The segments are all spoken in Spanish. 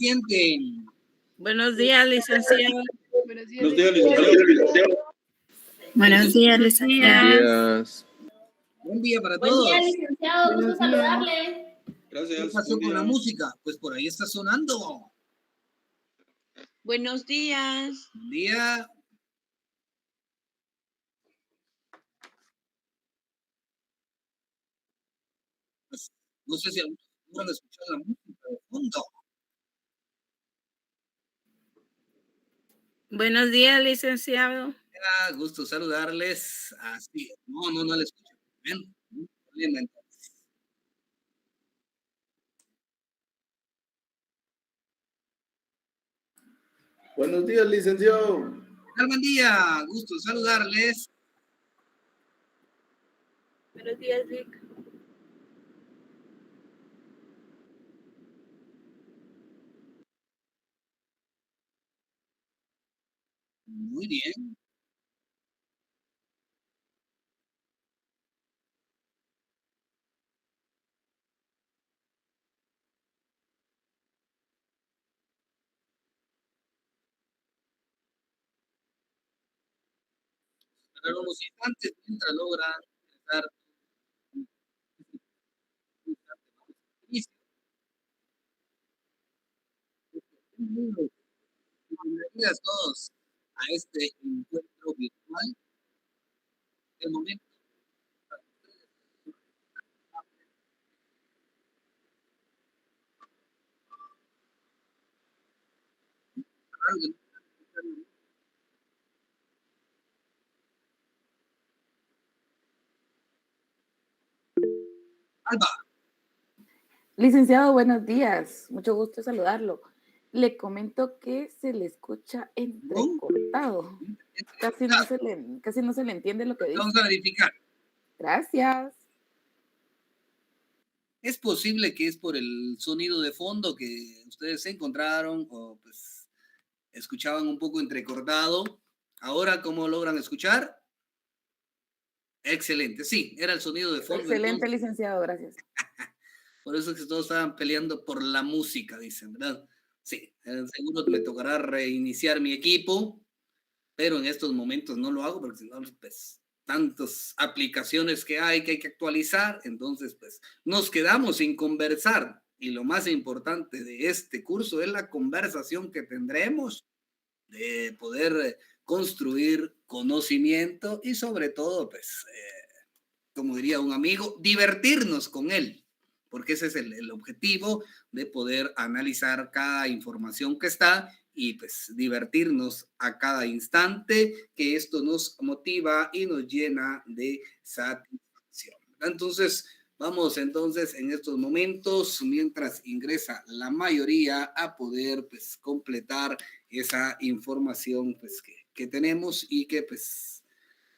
Sienten. Buenos días, licenciado. Buenos días, licenciado. Buenos días, licenciado. Buen día para todos. Buen día, licenciado. Gusto saludarle. Gracias. ¿Qué pasó con la música? Pues por ahí está sonando. Buenos días. Buen día. Pues, no sé si van a escuchar la música de fondo. Buenos días, licenciado. Gusto saludarles. Así. No le escucho. Bien. Problema entonces. Buenos días, licenciado. Buen día. Gusto saludarles. Buenos días, Vic. Muy bien. Pero unos instantes mientras logran empezar. Bienvenidos todos a este encuentro virtual. El momento. Alba. Licenciado, buenos días. Mucho gusto saludarlo. Le comento que se le escucha entrecortado. Casi no se le entiende lo que dice. Vamos a verificar. Gracias. Es posible que es por el sonido de fondo que ustedes se encontraron o pues escuchaban un poco entrecortado. Ahora, ¿cómo logran escuchar? Excelente, sí, era el sonido de fondo. Excelente, entonces. Licenciado, gracias. Por eso es que todos estaban peleando por la música, dicen, ¿verdad? Sí, seguro me tocará reiniciar mi equipo, pero en estos momentos no lo hago porque si no, pues, tantas aplicaciones que hay que actualizar, entonces, pues, nos quedamos sin conversar. Y lo más importante de este curso es la conversación que tendremos, de poder construir conocimiento y sobre todo, pues, como diría un amigo, divertirnos con él, porque ese es el objetivo de poder analizar cada información que está y pues divertirnos a cada instante, que esto nos motiva y nos llena de satisfacción. Entonces, vamos entonces en estos momentos, mientras ingresa la mayoría, a poder pues completar esa información pues que tenemos y que pues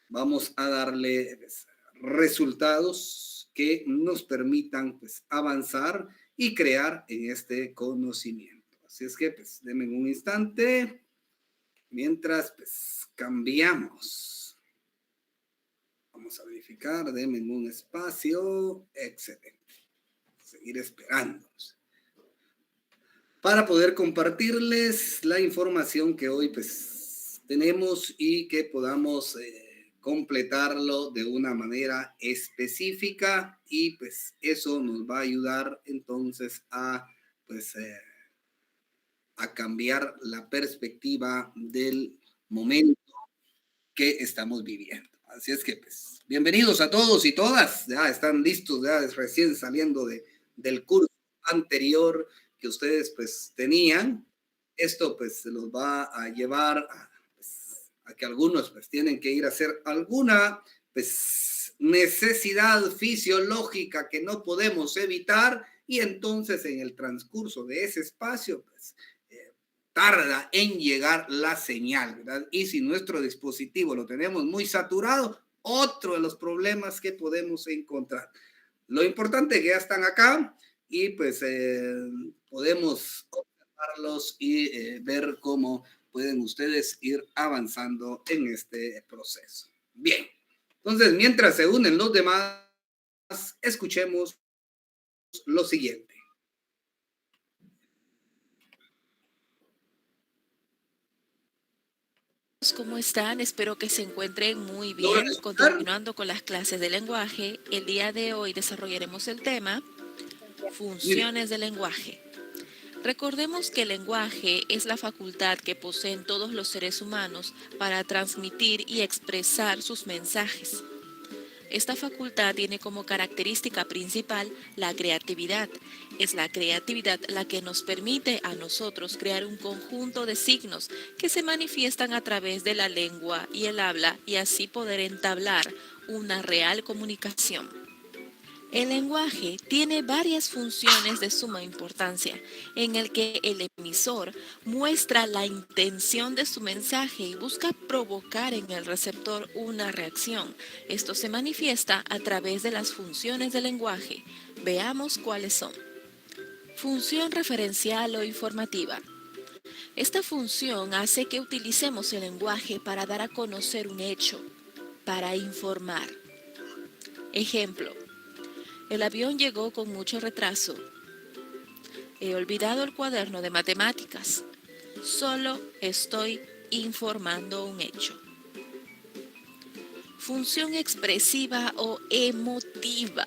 vamos a darle pues, resultados que nos permitan pues avanzar y crear en este conocimiento. Así es que pues denme un instante mientras pues cambiamos. Vamos a verificar, denme un espacio. Excelente. Seguir esperando para poder compartirles la información que hoy pues tenemos y que podamos completarlo de una manera específica y pues eso nos va a ayudar entonces a pues a cambiar la perspectiva del momento que estamos viviendo. Así es que pues bienvenidos a todos y todas, ya están listos, ya recién saliendo del curso anterior que ustedes pues tenían. Esto pues se los va a llevar a que algunos pues tienen que ir a hacer alguna pues necesidad fisiológica que no podemos evitar y entonces en el transcurso de ese espacio pues tarda en llegar la señal, ¿verdad? Y si nuestro dispositivo lo tenemos muy saturado, otro de los problemas que podemos encontrar. Lo importante es que ya están acá y pues podemos observarlos y ver cómo pueden ustedes ir avanzando en este proceso. Bien, entonces mientras se unen los demás, escuchemos lo siguiente. ¿Cómo están? Espero que se encuentren muy bien. Continuando con las clases de lenguaje, el día de hoy desarrollaremos el tema funciones del lenguaje. Recordemos que el lenguaje es la facultad que poseen todos los seres humanos para transmitir y expresar sus mensajes. Esta facultad tiene como característica principal la creatividad. Es la creatividad la que nos permite a nosotros crear un conjunto de signos que se manifiestan a través de la lengua y el habla y así poder entablar una real comunicación. El lenguaje tiene varias funciones de suma importancia, en el que el emisor muestra la intención de su mensaje y busca provocar en el receptor una reacción. Esto se manifiesta a través de las funciones del lenguaje. Veamos cuáles son. Función referencial o informativa. Esta función hace que utilicemos el lenguaje para dar a conocer un hecho, para informar. Ejemplo. El avión llegó con mucho retraso. He olvidado el cuaderno de matemáticas. Solo estoy informando un hecho. Función expresiva o emotiva.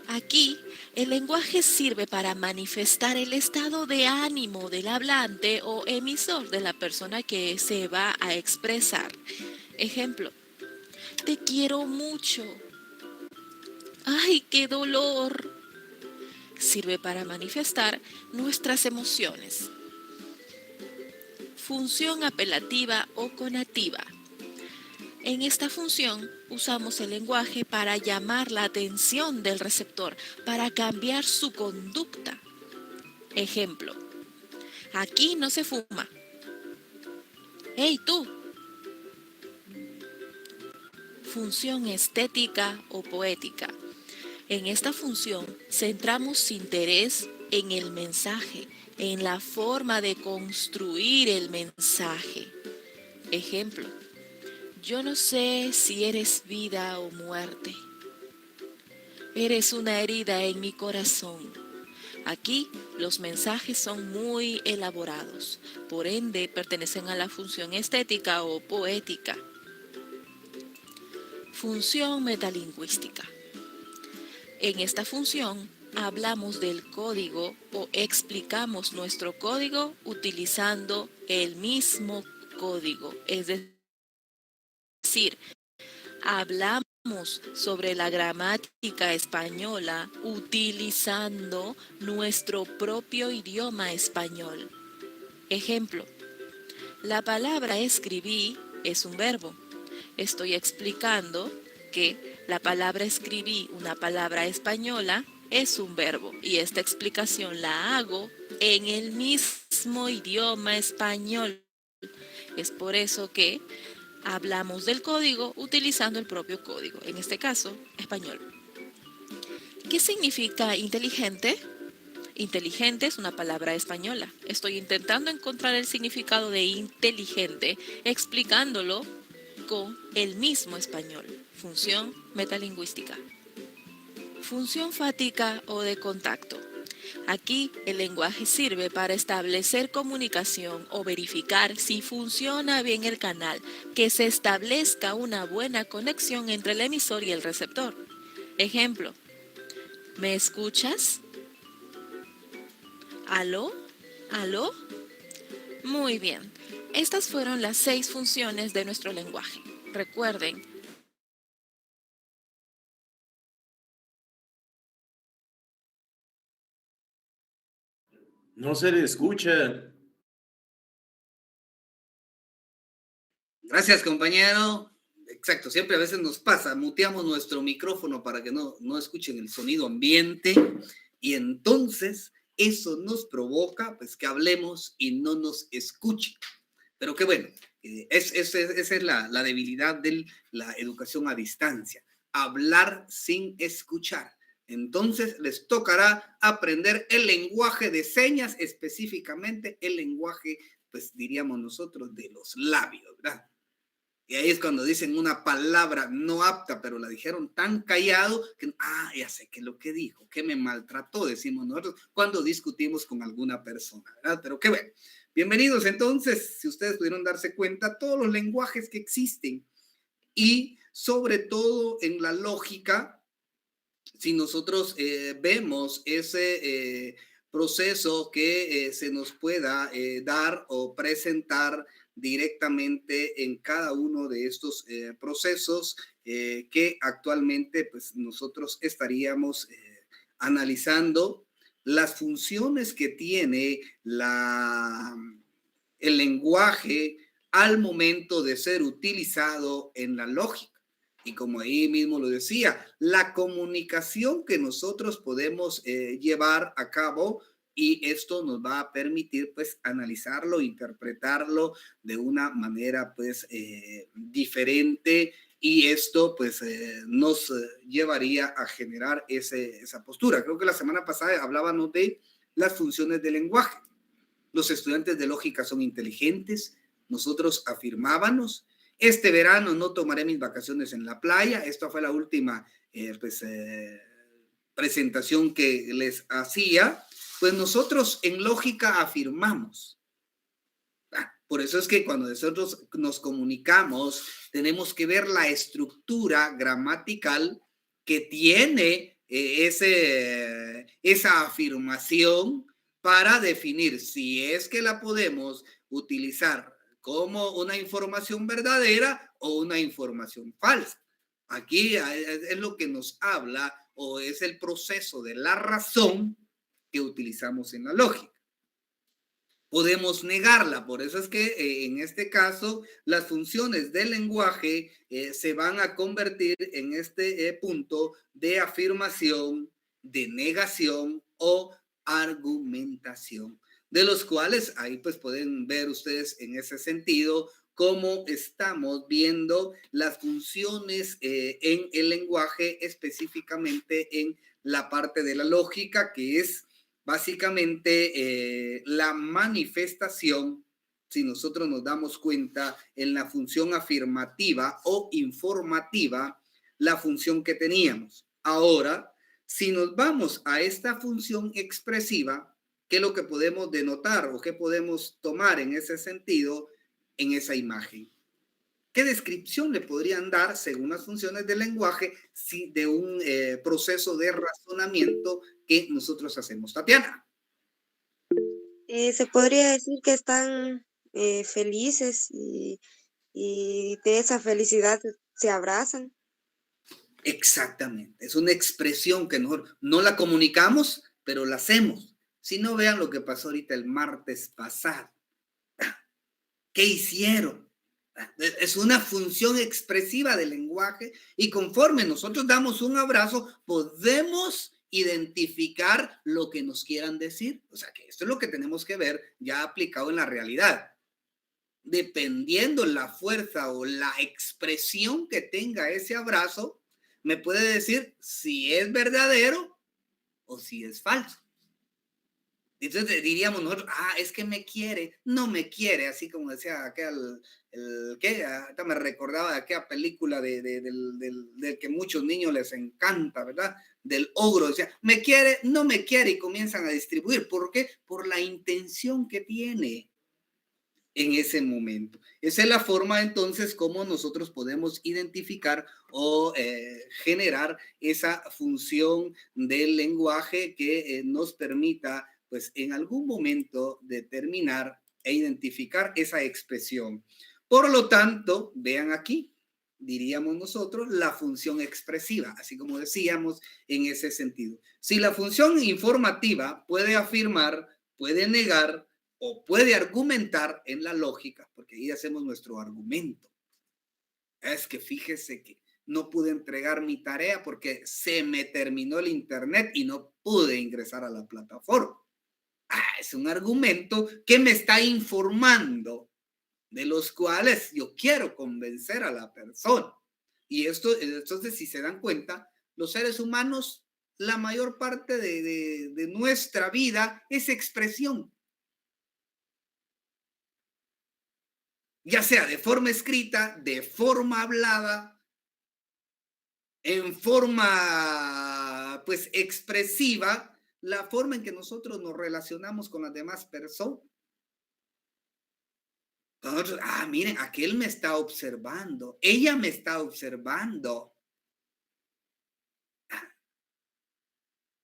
Aquí, el lenguaje sirve para manifestar el estado de ánimo del hablante o emisor de la persona que se va a expresar. Ejemplo, te quiero mucho. ¡Ay, qué dolor! Sirve para manifestar nuestras emociones. Función apelativa o conativa. En esta función usamos el lenguaje para llamar la atención del receptor, para cambiar su conducta. Ejemplo, aquí no se fuma. ¡Hey, tú! Función estética o poética. En esta función centramos interés en el mensaje, en la forma de construir el mensaje. Ejemplo, yo no sé si eres vida o muerte. Eres una herida en mi corazón. Aquí los mensajes son muy elaborados, por ende pertenecen a la función estética o poética. Función metalingüística. En esta función hablamos del código o explicamos nuestro código utilizando el mismo código. Es decir, hablamos sobre la gramática española utilizando nuestro propio idioma español. Ejemplo, la palabra escribí es un verbo. Estoy explicando que la palabra escribí, una palabra española, es un verbo y esta explicación la hago en el mismo idioma español. Es por eso que hablamos del código utilizando el propio código, en este caso, español. ¿Qué significa inteligente? Inteligente es una palabra española. Estoy intentando encontrar el significado de inteligente explicándolo con el mismo español. Función metalingüística. Función fática o de contacto. Aquí el lenguaje sirve para establecer comunicación o verificar si funciona bien el canal, que se establezca una buena conexión entre el emisor y el receptor. Ejemplo, ¿me escuchas? ¿Aló? ¿Aló? Muy bien. Estas fueron las 6 funciones de nuestro lenguaje. Recuerden, No se le escucha. Gracias, compañero. Exacto, siempre a veces nos pasa, muteamos nuestro micrófono para que no escuchen el sonido ambiente y entonces eso nos provoca pues que hablemos y no nos escuchen. Pero qué bueno, esa es la debilidad de la educación a distancia, hablar sin escuchar. Entonces les tocará aprender el lenguaje de señas, específicamente el lenguaje, pues diríamos nosotros, de los labios, ¿verdad? Y ahí es cuando dicen una palabra no apta, pero la dijeron tan callado que, ya sé qué es lo que dijo, que me maltrató, decimos nosotros, cuando discutimos con alguna persona, ¿verdad? Pero qué bueno. Bienvenidos entonces, si ustedes pudieron darse cuenta, todos los lenguajes que existen y sobre todo en la lógica, si nosotros vemos ese proceso que se nos pueda dar o presentar directamente en cada uno de estos procesos que actualmente pues, nosotros estaríamos analizando las funciones que tiene el lenguaje al momento de ser utilizado en la lógica. Y como ahí mismo lo decía, la comunicación que nosotros podemos llevar a cabo, y esto nos va a permitir pues analizarlo, interpretarlo de una manera pues diferente, y esto pues nos llevaría a generar esa postura. Creo que la semana pasada hablábamos de las funciones del lenguaje. Los estudiantes de lógica son inteligentes. Nosotros afirmábamos, este verano no tomaré mis vacaciones en la playa. Esta fue la última presentación que les hacía. Pues nosotros en lógica afirmamos. Por eso es que cuando nosotros nos comunicamos, tenemos que ver la estructura gramatical que tiene esa afirmación para definir si es que la podemos utilizar como una información verdadera o una información falsa. Aquí es lo que nos habla, o es el proceso de la razón que utilizamos en la lógica. Podemos negarla, por eso es que en este caso las funciones del lenguaje se van a convertir en este punto de afirmación, de negación o argumentación, de los cuales ahí pues pueden ver ustedes en ese sentido cómo estamos viendo las funciones en el lenguaje, específicamente en la parte de la lógica, que es básicamente la manifestación, si nosotros nos damos cuenta, en la función afirmativa o informativa, la función que teníamos. Ahora, si nos vamos a esta función expresiva, ¿qué es lo que podemos denotar o qué podemos tomar en ese sentido en esa imagen? ¿Qué descripción le podrían dar, según las funciones del lenguaje, de un proceso de razonamiento que nosotros hacemos? Tatiana. Se podría decir que están felices y de esa felicidad se abrazan. Exactamente. Es una expresión que no la comunicamos, pero la hacemos. Si no, vean lo que pasó ahorita el martes pasado. ¿Qué hicieron? Es una función expresiva del lenguaje, y conforme nosotros damos un abrazo, podemos identificar lo que nos quieran decir. O sea que esto es lo que tenemos que ver ya aplicado en la realidad. Dependiendo la fuerza o la expresión que tenga ese abrazo, me puede decir si es verdadero o si es falso. Entonces diríamos nosotros, es que me quiere, no me quiere, así como decía aquel, ahorita me recordaba de aquella película del que muchos niños les encanta, ¿verdad? Del ogro, decía, me quiere, no me quiere, y comienzan a distribuir. ¿Por qué? Por la intención que tiene en ese momento. Esa es la forma entonces como nosotros podemos identificar o generar esa función del lenguaje que nos permita pues en algún momento determinar e identificar esa expresión. Por lo tanto, vean aquí, diríamos nosotros, la función expresiva, así como decíamos en ese sentido. Si la función informativa puede afirmar, puede negar o puede argumentar en la lógica, porque ahí hacemos nuestro argumento. Es que fíjese que no pude entregar mi tarea porque se me terminó el internet y no pude ingresar a la plataforma. Es un argumento que me está informando, de los cuales yo quiero convencer a la persona. Y esto, entonces, si se dan cuenta, los seres humanos, la mayor parte de nuestra vida es expresión. Ya sea de forma escrita, de forma hablada, en forma pues expresiva, la forma en que nosotros nos relacionamos con las demás personas. Nosotros, miren, aquel me está observando, ella me está observando.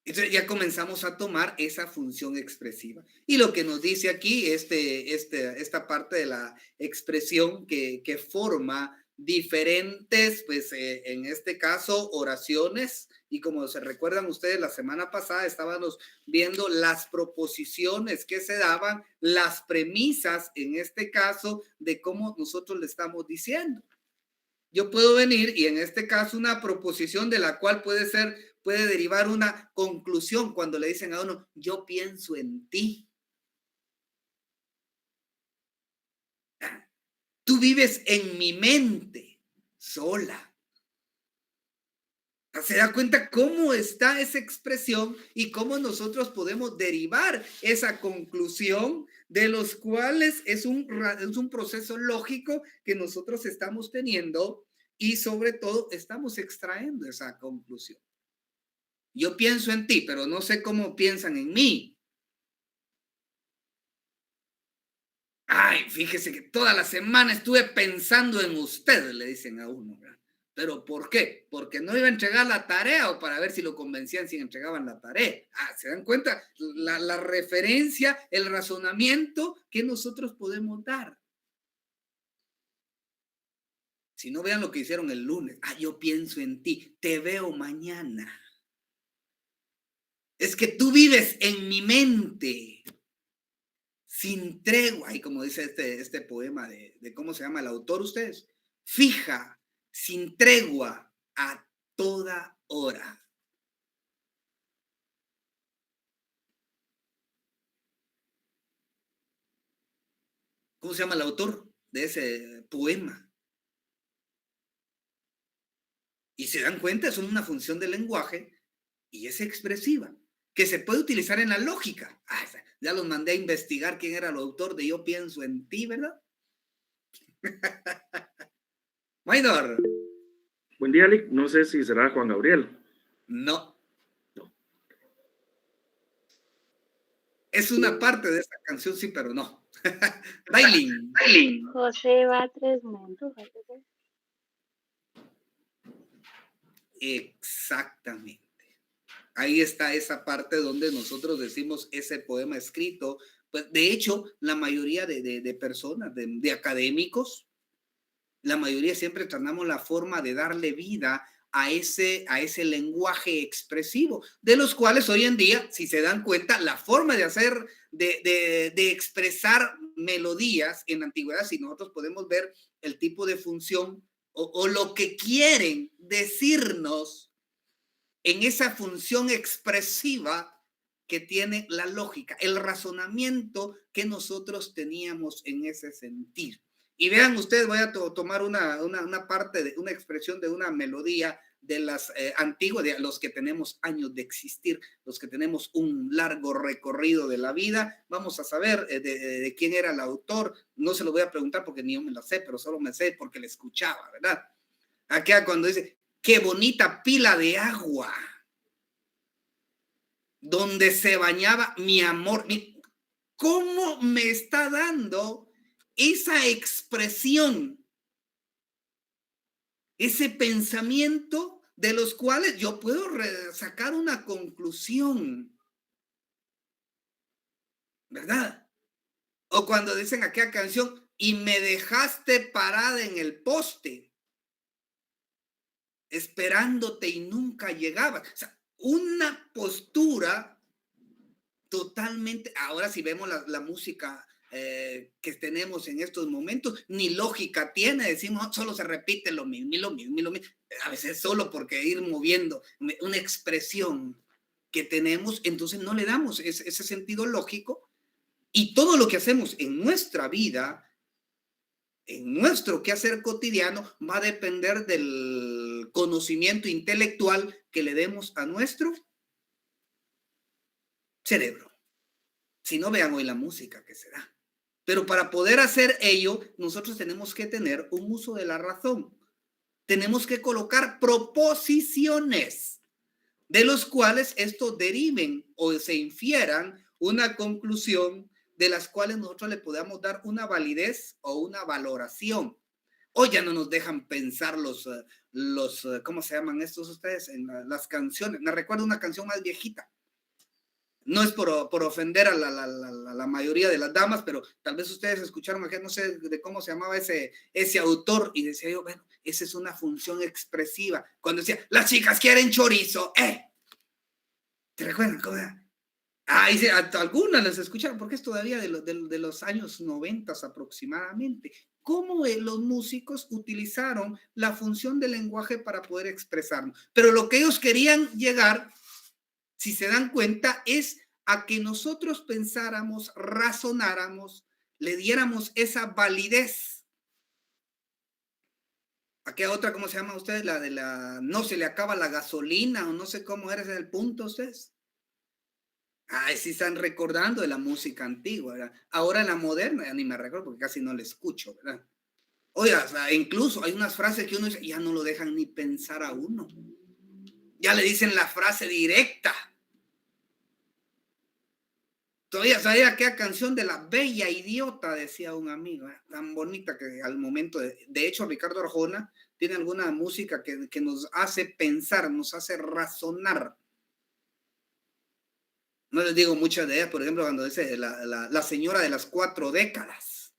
Entonces ya comenzamos a tomar esa función expresiva. Y lo que nos dice aquí, esta parte de la expresión que forma diferentes, pues en este caso, oraciones. Y como se recuerdan ustedes, la semana pasada estábamos viendo las proposiciones que se daban, las premisas, en este caso, de cómo nosotros le estamos diciendo. Yo puedo venir y en este caso una proposición de la cual puede derivar una conclusión cuando le dicen a uno, yo pienso en ti. Tú vives en mi mente sola. ¿Se da cuenta cómo está esa expresión y cómo nosotros podemos derivar esa conclusión de los cuales es un proceso lógico que nosotros estamos teniendo y sobre todo estamos extrayendo esa conclusión? Yo pienso en ti, pero no sé cómo piensan en mí. Ay, fíjese que toda la semana estuve pensando en usted, le dicen a uno, ¿verdad? ¿Pero por qué? Porque no iba a entregar la tarea o para ver si lo convencían si entregaban la tarea. ¿Se dan cuenta? La referencia, el razonamiento que nosotros podemos dar. Si no, vean lo que hicieron el lunes. Yo pienso en ti, te veo mañana. Es que tú vives en mi mente, sin tregua. Y como dice este poema de ¿cómo se llama el autor ustedes? Fija, sin tregua, a toda hora. ¿Cómo se llama el autor de ese poema? Y se dan cuenta, es una función del lenguaje y es expresiva, que se puede utilizar en la lógica. Ya los mandé a investigar quién era el autor de Yo pienso en ti, ¿verdad? Maynor. Buen día, Lick. No sé si será Juan Gabriel. No. Es una parte de esta canción, sí, pero no. Dailin. José Batres Montoya. Exactamente. Ahí está esa parte donde nosotros decimos ese poema escrito. Pues de hecho, la mayoría de personas, de académicos, la mayoría siempre tratamos la forma de darle vida a ese lenguaje expresivo, de los cuales hoy en día, si se dan cuenta, la forma de hacer, de expresar melodías en la antigüedad, si nosotros podemos ver el tipo de función o lo que quieren decirnos en esa función expresiva que tiene la lógica, el razonamiento que nosotros teníamos en ese sentido. Y vean ustedes, voy a tomar una parte de una expresión de una melodía de las antiguas, de los que tenemos años de existir, los que tenemos un largo recorrido de la vida. Vamos a saber de quién era el autor. No se lo voy a preguntar porque ni yo me la sé, pero solo me sé porque le escuchaba, ¿verdad? Acá cuando dice, qué bonita pila de agua donde se bañaba mi amor. ¿Cómo me está dando esa expresión, ese pensamiento de los cuales yo puedo sacar una conclusión? ¿Verdad? O cuando dicen aquella canción, y me dejaste parada en el poste, esperándote y nunca llegabas. O sea, una postura totalmente, ahora si vemos la música que tenemos en estos momentos, ni lógica tiene, decimos, solo se repite lo mismo, a veces solo porque ir moviendo una expresión que tenemos, entonces no le damos ese sentido lógico, y todo lo que hacemos en nuestra vida, en nuestro quehacer cotidiano, va a depender del conocimiento intelectual que le demos a nuestro cerebro. Si no, vean hoy la música que se da. Pero para poder hacer ello, nosotros tenemos que tener un uso de la razón. Tenemos que colocar proposiciones de los cuales estos deriven o se infieran una conclusión de las cuales nosotros le podamos dar una validez o una valoración. Hoy ya no nos dejan pensar ¿cómo se llaman estos ustedes? En las canciones. Me recuerdo una canción más viejita. No es por ofender a la mayoría de las damas, pero tal vez ustedes escucharon, no sé de cómo se llamaba ese autor, y decía yo, bueno, esa es una función expresiva. Cuando decía, las chicas quieren chorizo, ¿te recuerdan cómo era? Algunas las escucharon, porque es todavía de los años 90 aproximadamente. Cómo los músicos utilizaron la función del lenguaje para poder expresarnos. Pero lo que ellos querían llegar, si se dan cuenta, es a que nosotros pensáramos, razonáramos, le diéramos esa validez. Aquella otra, ¿cómo se llama ustedes? La de no se le acaba la gasolina, o no sé cómo era ese el punto ustedes. Sí están recordando de la música antigua, ¿verdad? Ahora en la moderna, ya ni me recuerdo porque casi no la escucho, ¿verdad? Oiga, o sea, incluso hay unas frases que uno dice, ya no lo dejan ni pensar a uno. Ya le dicen la frase directa. Todavía sabía aquella canción de La Bella Idiota, decía un amigo, tan bonita que al momento de hecho, Ricardo Arjona tiene alguna música que nos hace pensar, nos hace razonar. No les digo muchas de ellas, por ejemplo, cuando dice la señora de las 4 décadas.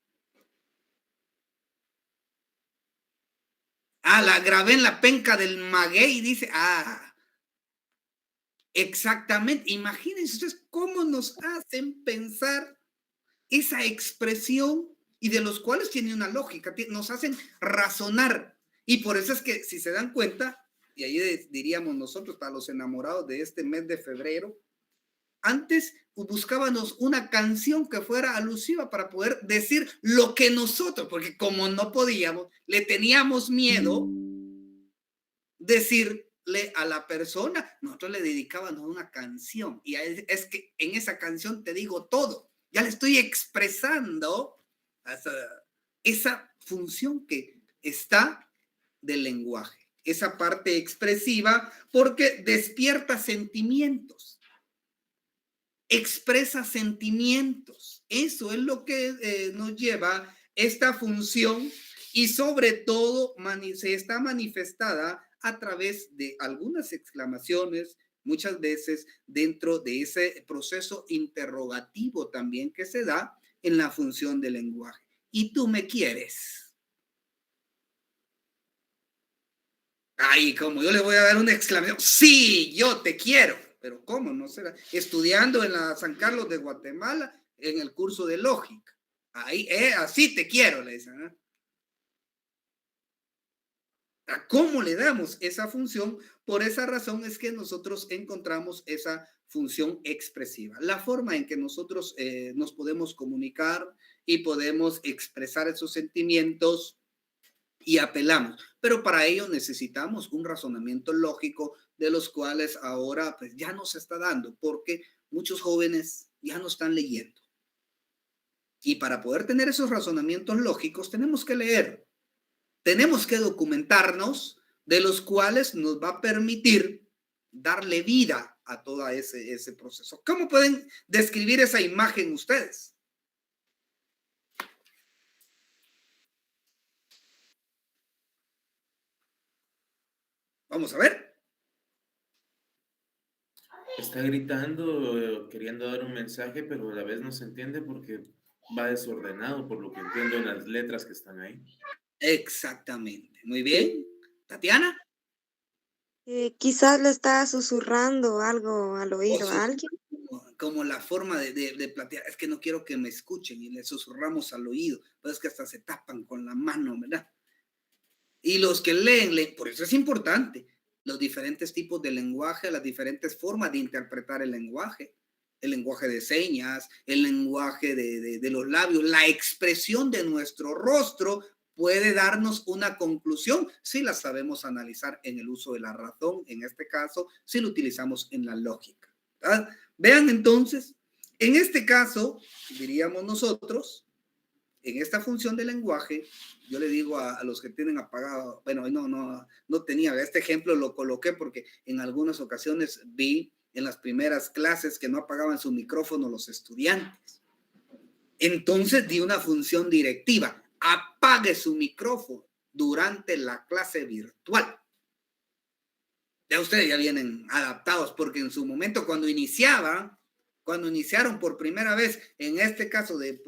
La grabé en la penca del maguey y dice, exactamente. Imagínense ustedes cómo nos hacen pensar esa expresión y de los cuales tiene una lógica, nos hacen razonar. Y por eso es que, si se dan cuenta, y ahí diríamos nosotros, para los enamorados de este mes de febrero, antes buscábamos una canción que fuera alusiva para poder decir lo que nosotros, porque como no podíamos, le teníamos miedo decirle a la persona, nosotros le dedicábamos una canción, y es que en esa canción te digo todo, ya le estoy expresando esa función que está del lenguaje, esa parte expresiva, porque despierta sentimientos, expresa sentimientos. Eso es lo que nos lleva esta función, y sobre todo se está manifestada a través de algunas exclamaciones, muchas veces dentro de ese proceso interrogativo también que se da en la función del lenguaje. ¿Y tú me quieres? Como yo le voy a dar una exclamación, sí, yo te quiero. Pero ¿cómo? No será. Estudiando en la San Carlos de Guatemala, en el curso de lógica. Así te quiero, le dicen, ¿eh? ¿Cómo le damos esa función? Por esa razón es que nosotros encontramos esa función expresiva. La forma en que nosotros nos podemos comunicar y podemos expresar esos sentimientos y apelamos. Pero para ello necesitamos un razonamiento lógico, de los cuales ahora pues ya no se está dando, porque muchos jóvenes ya no están leyendo. Y para poder tener esos razonamientos lógicos tenemos que leer, tenemos que documentarnos, de los cuales nos va a permitir darle vida a todo ese proceso. ¿Cómo pueden describir esa imagen ustedes? Vamos a ver. Está gritando, queriendo dar un mensaje, pero a la vez no se entiende porque va desordenado, por lo que entiendo en las letras que están ahí. Exactamente. Muy bien. ¿Tatiana? Quizás le está susurrando algo al oído a alguien. Como la forma de plantear, es que no quiero que me escuchen, y le susurramos al oído, pero es que hasta se tapan con la mano, ¿verdad? Y los que leen, por eso es importante, los diferentes tipos de lenguaje, las diferentes formas de interpretar el lenguaje de señas, el lenguaje de los labios, la expresión de nuestro rostro puede darnos una conclusión si la sabemos analizar en el uso de la razón, en este caso, si lo utilizamos en la lógica, ¿verdad? Vean entonces, en este caso, diríamos nosotros, en esta función de lenguaje, yo le digo a los que tienen apagado, bueno, no tenía, este ejemplo lo coloqué porque en algunas ocasiones vi en las primeras clases que no apagaban su micrófono los estudiantes. Entonces di una función directiva. Apague su micrófono durante la clase virtual. Ya ustedes ya vienen adaptados, porque en su momento cuando iniciaron por primera vez, en este caso de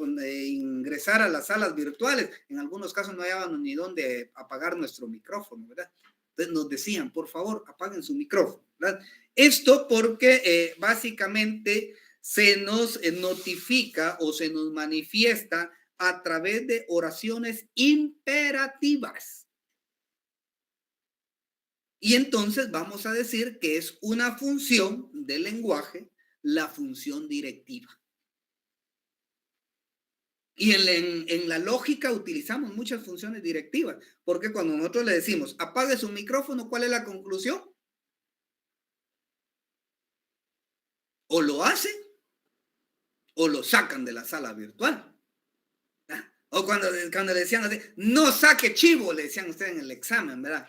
ingresar a las salas virtuales, en algunos casos no hallaban ni dónde apagar nuestro micrófono, ¿verdad? Entonces nos decían, por favor, apaguen su micrófono, ¿verdad? Esto porque básicamente se nos notifica o se nos manifiesta a través de oraciones imperativas. Y entonces vamos a decir que es una función del lenguaje, la función directiva. Y en la lógica utilizamos muchas funciones directivas, porque cuando nosotros le decimos apague su micrófono, ¿cuál es la conclusión? O lo hacen o lo sacan de la sala virtual. O cuando le decían así, no saque chivo, le decían ustedes en el examen, ¿verdad?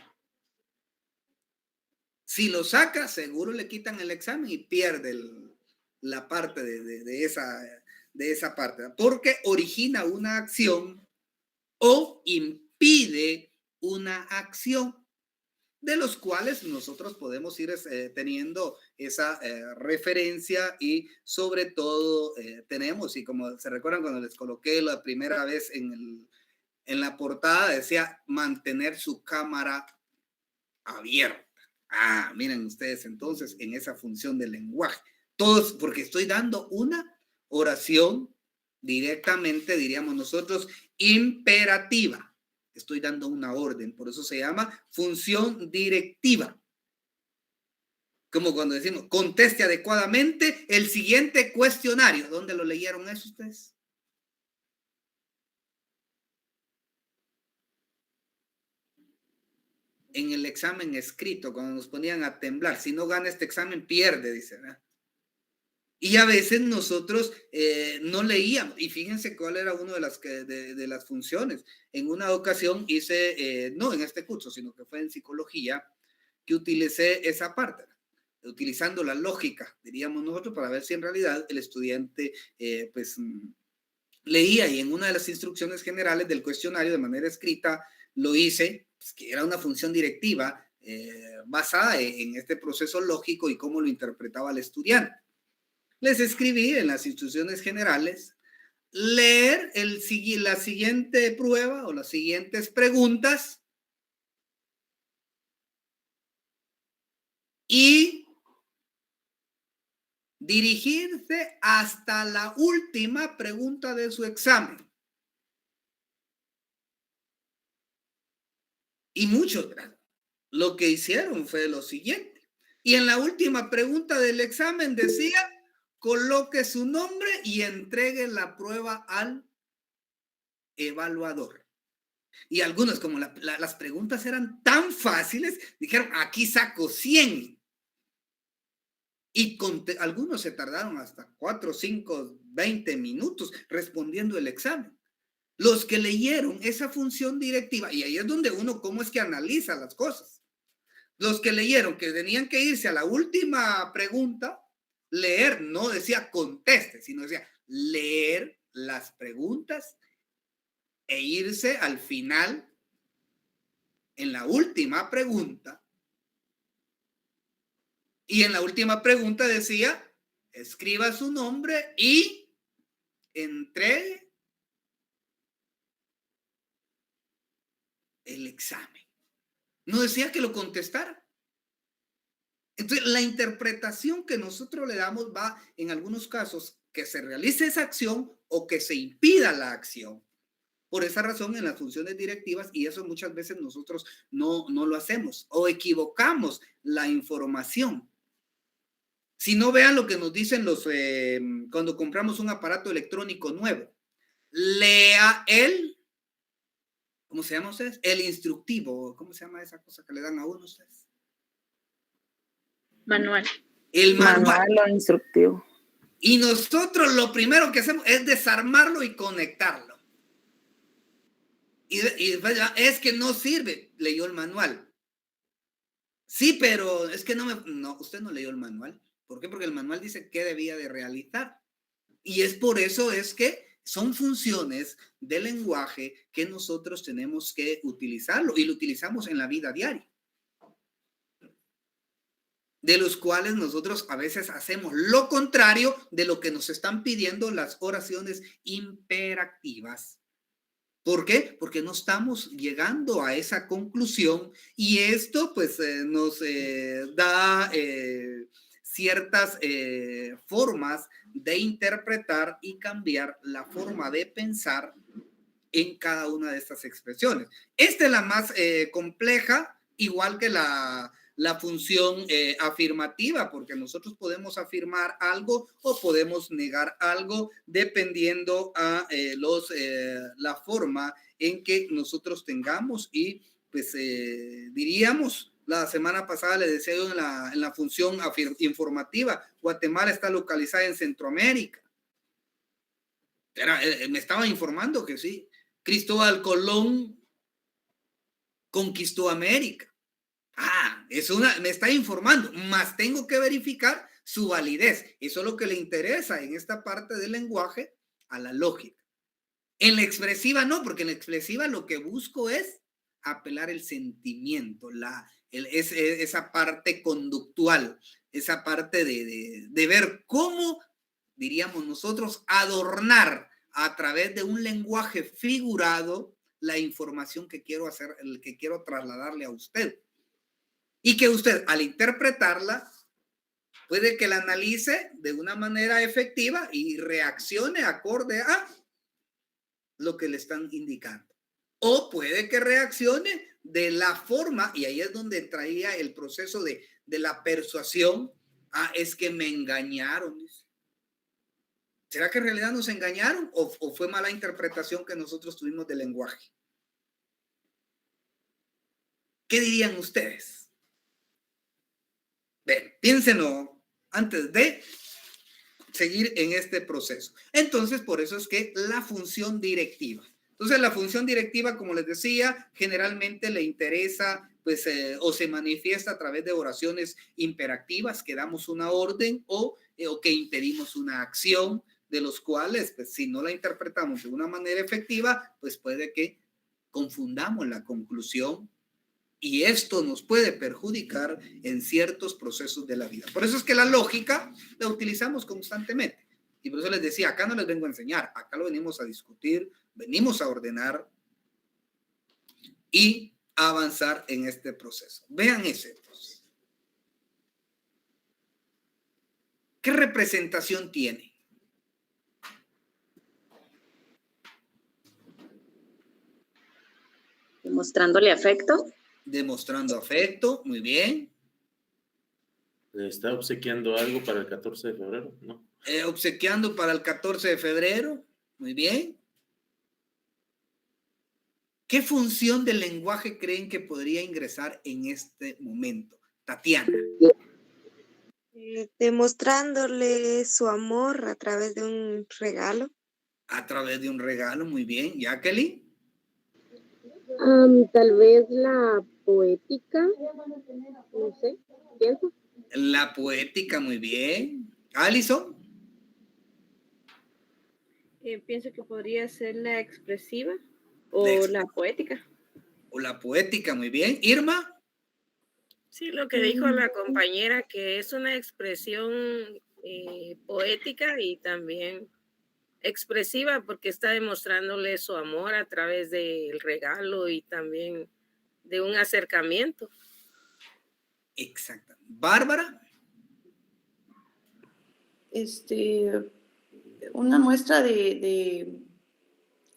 Si lo saca, seguro le quitan el examen y pierde la parte de esa parte, ¿verdad? Porque origina una acción o impide una acción, de los cuales nosotros podemos ir teniendo esa referencia y sobre todo tenemos, y como se recuerdan cuando les coloqué la primera vez en la portada, decía mantener su cámara abierta. Miren ustedes entonces en esa función del lenguaje. Todos, porque estoy dando una oración directamente, diríamos nosotros, imperativa. Estoy dando una orden, por eso se llama función directiva. Como cuando decimos, conteste adecuadamente el siguiente cuestionario. ¿Dónde lo leyeron eso ustedes? En el examen escrito, cuando nos ponían a temblar. Si no gana este examen, pierde, dice, ¿verdad? Y a veces nosotros no leíamos. Y fíjense cuál era una de las funciones. En una ocasión hice, no en este curso, sino que fue en psicología, que utilicé esa parte, utilizando la lógica, diríamos nosotros, para ver si en realidad el estudiante leía. Y en una de las instrucciones generales del cuestionario de manera escrita lo hice, pues, que era una función directiva basada en este proceso lógico y cómo lo interpretaba el estudiante. Les escribí en las instrucciones generales leer la siguiente prueba o las siguientes preguntas y dirigirse hasta la última pregunta de su examen. Y muchos lo que hicieron fue lo siguiente. Y en la última pregunta del examen decía, coloque su nombre y entregue la prueba al evaluador. Y algunos, como las preguntas eran tan fáciles, dijeron, aquí saco 100. Y algunos se tardaron hasta 4, 5, 20 minutos respondiendo el examen. Los que leyeron esa función directiva, y ahí es donde uno, cómo es que analiza las cosas. Los que leyeron que tenían que irse a la última pregunta, leer, no decía conteste, sino decía leer las preguntas e irse al final en la última pregunta. Y en la última pregunta decía, escriba su nombre y entregue el examen. No decía que lo contestara. Entonces, la interpretación que nosotros le damos va, en algunos casos, que se realice esa acción o que se impida la acción. Por esa razón, en las funciones directivas, y eso muchas veces nosotros no lo hacemos o equivocamos la información. Si no, vean lo que nos dicen cuando compramos un aparato electrónico nuevo. Lea ¿cómo se llama ustedes? El instructivo. ¿Cómo se llama esa cosa que le dan a uno ustedes? Manual. El manual o instructivo. Y nosotros lo primero que hacemos es desarmarlo y conectarlo. Y después ya, es que no sirve, leyó el manual. Sí, pero es que no, usted no leyó el manual. ¿Por qué? Porque el manual dice qué debía de realizar. Y es por eso es que son funciones del lenguaje que nosotros tenemos que utilizarlo y lo utilizamos en la vida diaria, de los cuales nosotros a veces hacemos lo contrario de lo que nos están pidiendo las oraciones imperativas. ¿Por qué? Porque no estamos llegando a esa conclusión y esto pues nos da ciertas formas de interpretar y cambiar la forma de pensar en cada una de estas expresiones. Esta es la más compleja, igual que la función afirmativa, porque nosotros podemos afirmar algo o podemos negar algo dependiendo a la forma en que nosotros tengamos y pues diríamos, la semana pasada le decía yo en la función informativa, Guatemala está localizada en Centroamérica. Me estaba informando que sí, Cristóbal Colón conquistó América. Me está informando, más tengo que verificar su validez. Eso es lo que le interesa en esta parte del lenguaje a la lógica. En la expresiva no, porque en la expresiva lo que busco es apelar el sentimiento, esa parte conductual, esa parte de ver cómo, diríamos nosotros, adornar a través de un lenguaje figurado la información que quiero hacer, el que quiero trasladarle a usted. Y que usted, al interpretarla, puede que la analice de una manera efectiva y reaccione acorde a lo que le están indicando. O puede que reaccione de la forma, y ahí es donde traía el proceso de la persuasión. Es que me engañaron. ¿Será que en realidad nos engañaron o fue mala interpretación que nosotros tuvimos del lenguaje? ¿Qué dirían ustedes? Ven, piénsenlo antes de seguir en este proceso. Entonces, por eso es que la función directiva. Entonces, la función directiva, como les decía, generalmente le interesa, pues, o se manifiesta a través de oraciones imperativas, que damos una orden o que impedimos una acción, de los cuales, pues, si no la interpretamos de una manera efectiva, pues puede que confundamos la conclusión y esto nos puede perjudicar en ciertos procesos de la vida. Por eso es que la lógica la utilizamos constantemente. Y por eso les decía, acá no les vengo a enseñar, acá lo venimos a discutir, venimos a ordenar y a avanzar en este proceso. Vean ese entonces. ¿Qué representación tiene? Demostrándole afecto. Demostrando afecto, muy bien. ¿Le está obsequiando algo para el 14 de febrero? No. Obsequiando para el 14 de febrero, muy bien. ¿Qué función del lenguaje creen que podría ingresar en este momento? Tatiana. Demostrándole su amor a través de un regalo. A través de un regalo, muy bien. Jacqueline. Tal vez la poética, no sé, pienso. La poética, muy bien. Alison. Pienso que podría ser la expresiva o la poética. O la poética, muy bien. Irma. Sí, lo que dijo la compañera, que es una expresión poética y también expresiva, porque está demostrándole su amor a través del regalo y también de un acercamiento. Exacto. Bárbara. Una muestra de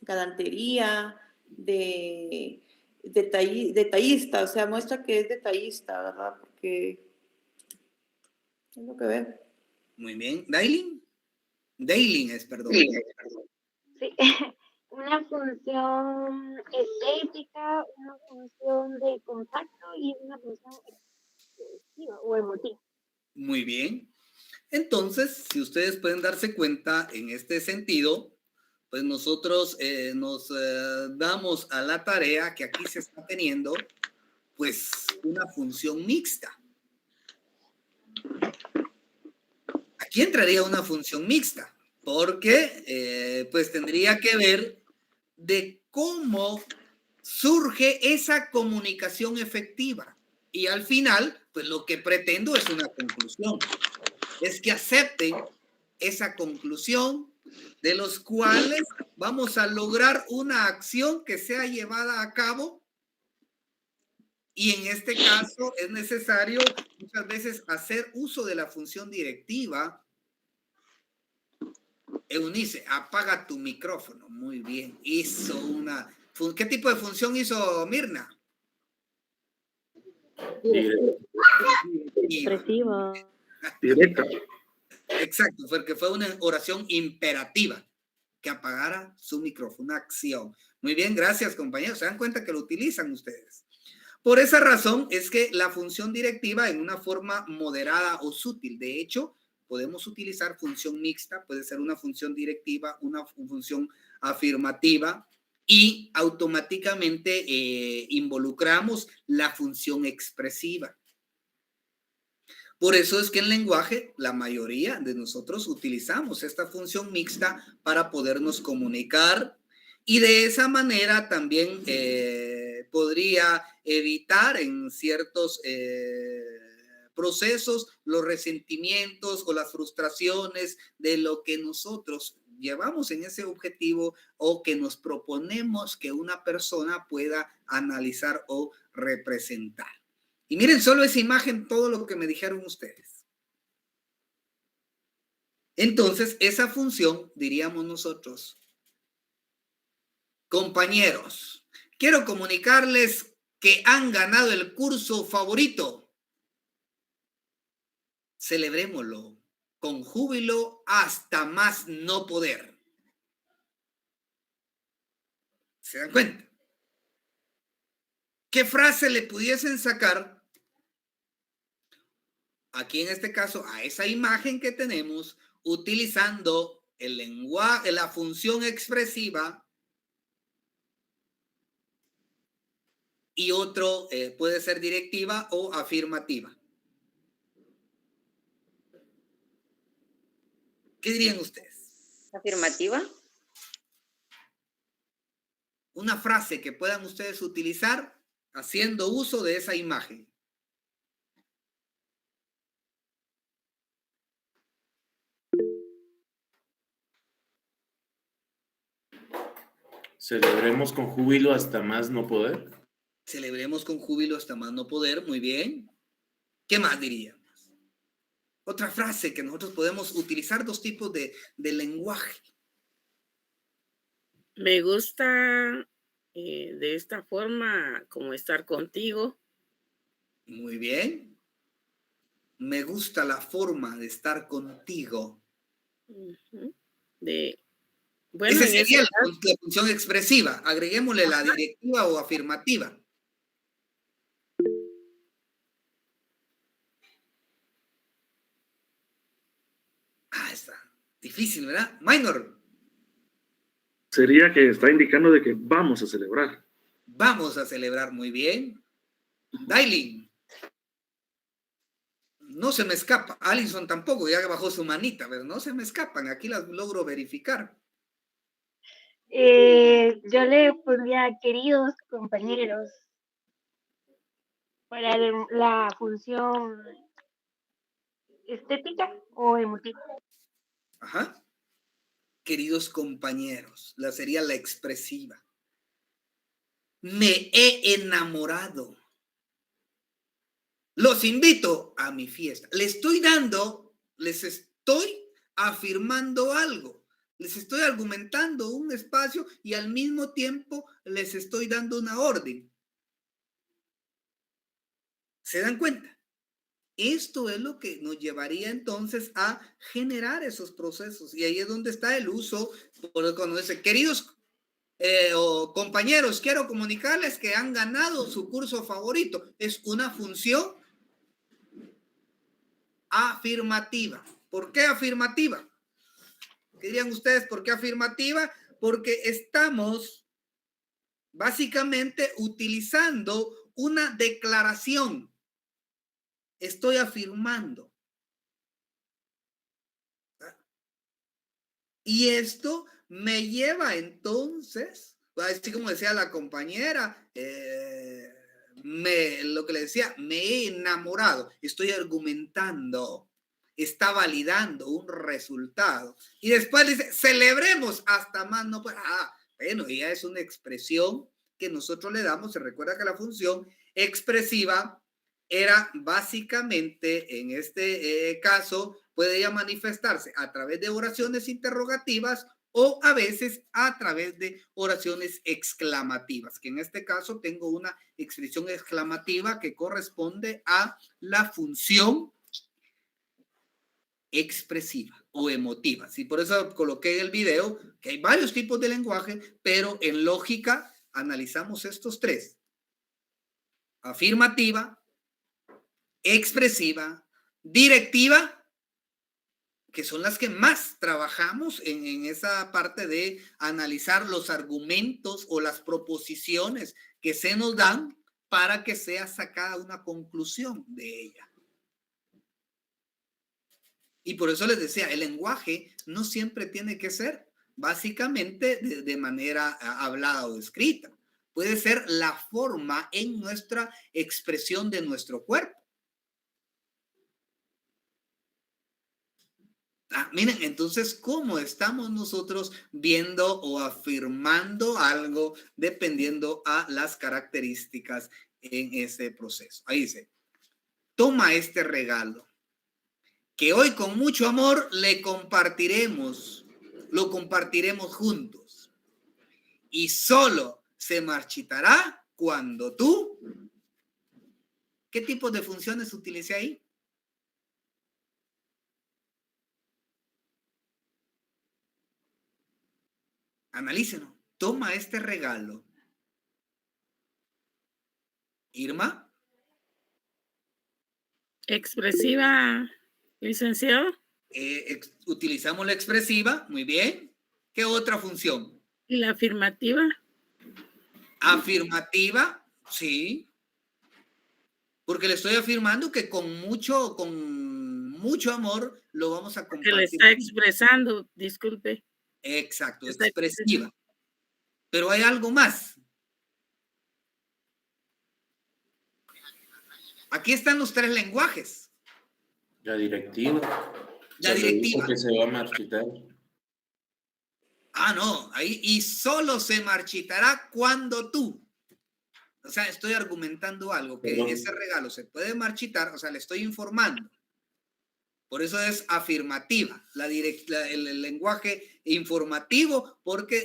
galantería, de detallista, o sea, muestra que es detallista, ¿verdad? Porque es lo que veo. Muy bien. ¿Dailin? Dailin es, perdón. Sí, una función estética, una función de contacto y una función expresiva o emotiva. Muy bien. Entonces, si ustedes pueden darse cuenta en este sentido, pues nosotros nos damos a la tarea que aquí se está teniendo, pues, una función mixta. Aquí entraría una función mixta. porque pues tendría que ver de cómo surge esa comunicación efectiva. Y al final, pues lo que pretendo es una conclusión. Es que acepten esa conclusión, de los cuales vamos a lograr una acción que sea llevada a cabo. Y en este caso es necesario muchas veces hacer uso de la función directiva. Eunice, apaga tu micrófono. Muy bien. Hizo una... ¿Qué tipo de función hizo Mirna? Expresiva. Directa. Exacto, porque fue una oración imperativa que apagara su micrófono, una acción. Muy bien, gracias compañeros. Se dan cuenta que lo utilizan ustedes. Por esa razón es que la función directiva en una forma moderada o sutil, de hecho, podemos utilizar función mixta, puede ser una función directiva, una función afirmativa, y automáticamente involucramos la función expresiva. Por eso es que en lenguaje la mayoría de nosotros utilizamos esta función mixta para podernos comunicar, y de esa manera también podría evitar en ciertos procesos los resentimientos o las frustraciones de lo que nosotros llevamos en ese objetivo o que nos proponemos que una persona pueda analizar o representar. Y miren solo esa imagen, todo lo que me dijeron ustedes. Entonces, esa función, diríamos nosotros, compañeros, quiero comunicarles que han ganado el curso favorito. Celebrémoslo con júbilo hasta más no poder. ¿Se dan cuenta? ¿Qué frase le pudiesen sacar aquí en este caso a esa imagen que tenemos, utilizando el lenguaje, la función expresiva, y otro puede ser directiva o afirmativa? ¿Qué dirían ustedes? Afirmativa. Una frase que puedan ustedes utilizar haciendo uso de esa imagen. Celebremos con júbilo hasta más no poder. Celebremos con júbilo hasta más no poder. Muy bien. ¿Qué más diríamos? Otra frase que nosotros podemos utilizar, dos tipos de lenguaje. Me gusta de esta forma como estar contigo. Muy bien. Me gusta la forma de estar contigo. Bueno, esa sería la función expresiva. Agreguémosle la directiva o afirmativa. Está difícil, ¿verdad? Minor. Sería que está indicando de que vamos a celebrar. Vamos a celebrar, muy bien. Dailin. No se me escapa. Alison tampoco, ya bajó su manita, pero no se me escapan. Aquí las logro verificar. Yo le pondría queridos compañeros para la función estética o emotiva. Ajá. Queridos compañeros, sería la expresiva. Me he enamorado. Los invito a mi fiesta. Les estoy afirmando algo. Les estoy argumentando un espacio y al mismo tiempo les estoy dando una orden. ¿Se dan cuenta? Esto es lo que nos llevaría entonces a generar esos procesos. Y ahí es donde está el uso, cuando dice, queridos o compañeros, quiero comunicarles que han ganado su curso favorito. Es una función afirmativa. ¿Por qué afirmativa? ¿Qué dirían ustedes? ¿Por qué afirmativa? Porque estamos básicamente utilizando una declaración. Estoy afirmando. Y esto me lleva entonces, así como decía la compañera, lo que le decía, me he enamorado, estoy argumentando, está validando un resultado. Y después dice, celebremos hasta más no puede. Bueno, ya es una expresión que nosotros le damos. Se recuerda que la función expresiva era básicamente, en este caso, puede ya manifestarse a través de oraciones interrogativas o a veces a través de oraciones exclamativas, que en este caso tengo una expresión exclamativa que corresponde a la función expresiva o emotiva. Sí, por eso coloqué en el video que hay varios tipos de lenguaje, pero en lógica analizamos estos tres: afirmativa, expresiva, directiva, que son las que más trabajamos en esa parte de analizar los argumentos o las proposiciones que se nos dan para que sea sacada una conclusión de ella. Y por eso les decía, el lenguaje no siempre tiene que ser básicamente de manera hablada o escrita. Puede ser la forma en nuestra expresión de nuestro cuerpo. Miren, entonces, ¿cómo estamos nosotros viendo o afirmando algo dependiendo a las características en ese proceso? Ahí dice, toma este regalo, que hoy con mucho amor le compartiremos, lo compartiremos juntos. Y solo se marchitará cuando tú... ¿Qué tipo de funciones utilicé ahí? Analícenlo. Toma este regalo. Irma. Expresiva, licenciado. Utilizamos la expresiva. Muy bien. ¿Qué otra función? ¿Y la afirmativa? Afirmativa, sí. Porque le estoy afirmando que con mucho amor lo vamos a compartir. Que le está expresando, disculpe. Exacto, expresiva. Pero hay algo más. Aquí están los tres lenguajes. La directiva. La directiva. Que se va a marchitar. No, ahí, y solo se marchitará cuando tú. O sea, estoy argumentando algo, que ese regalo se puede marchitar, o sea, le estoy informando. Por eso es afirmativa, el lenguaje informativo, porque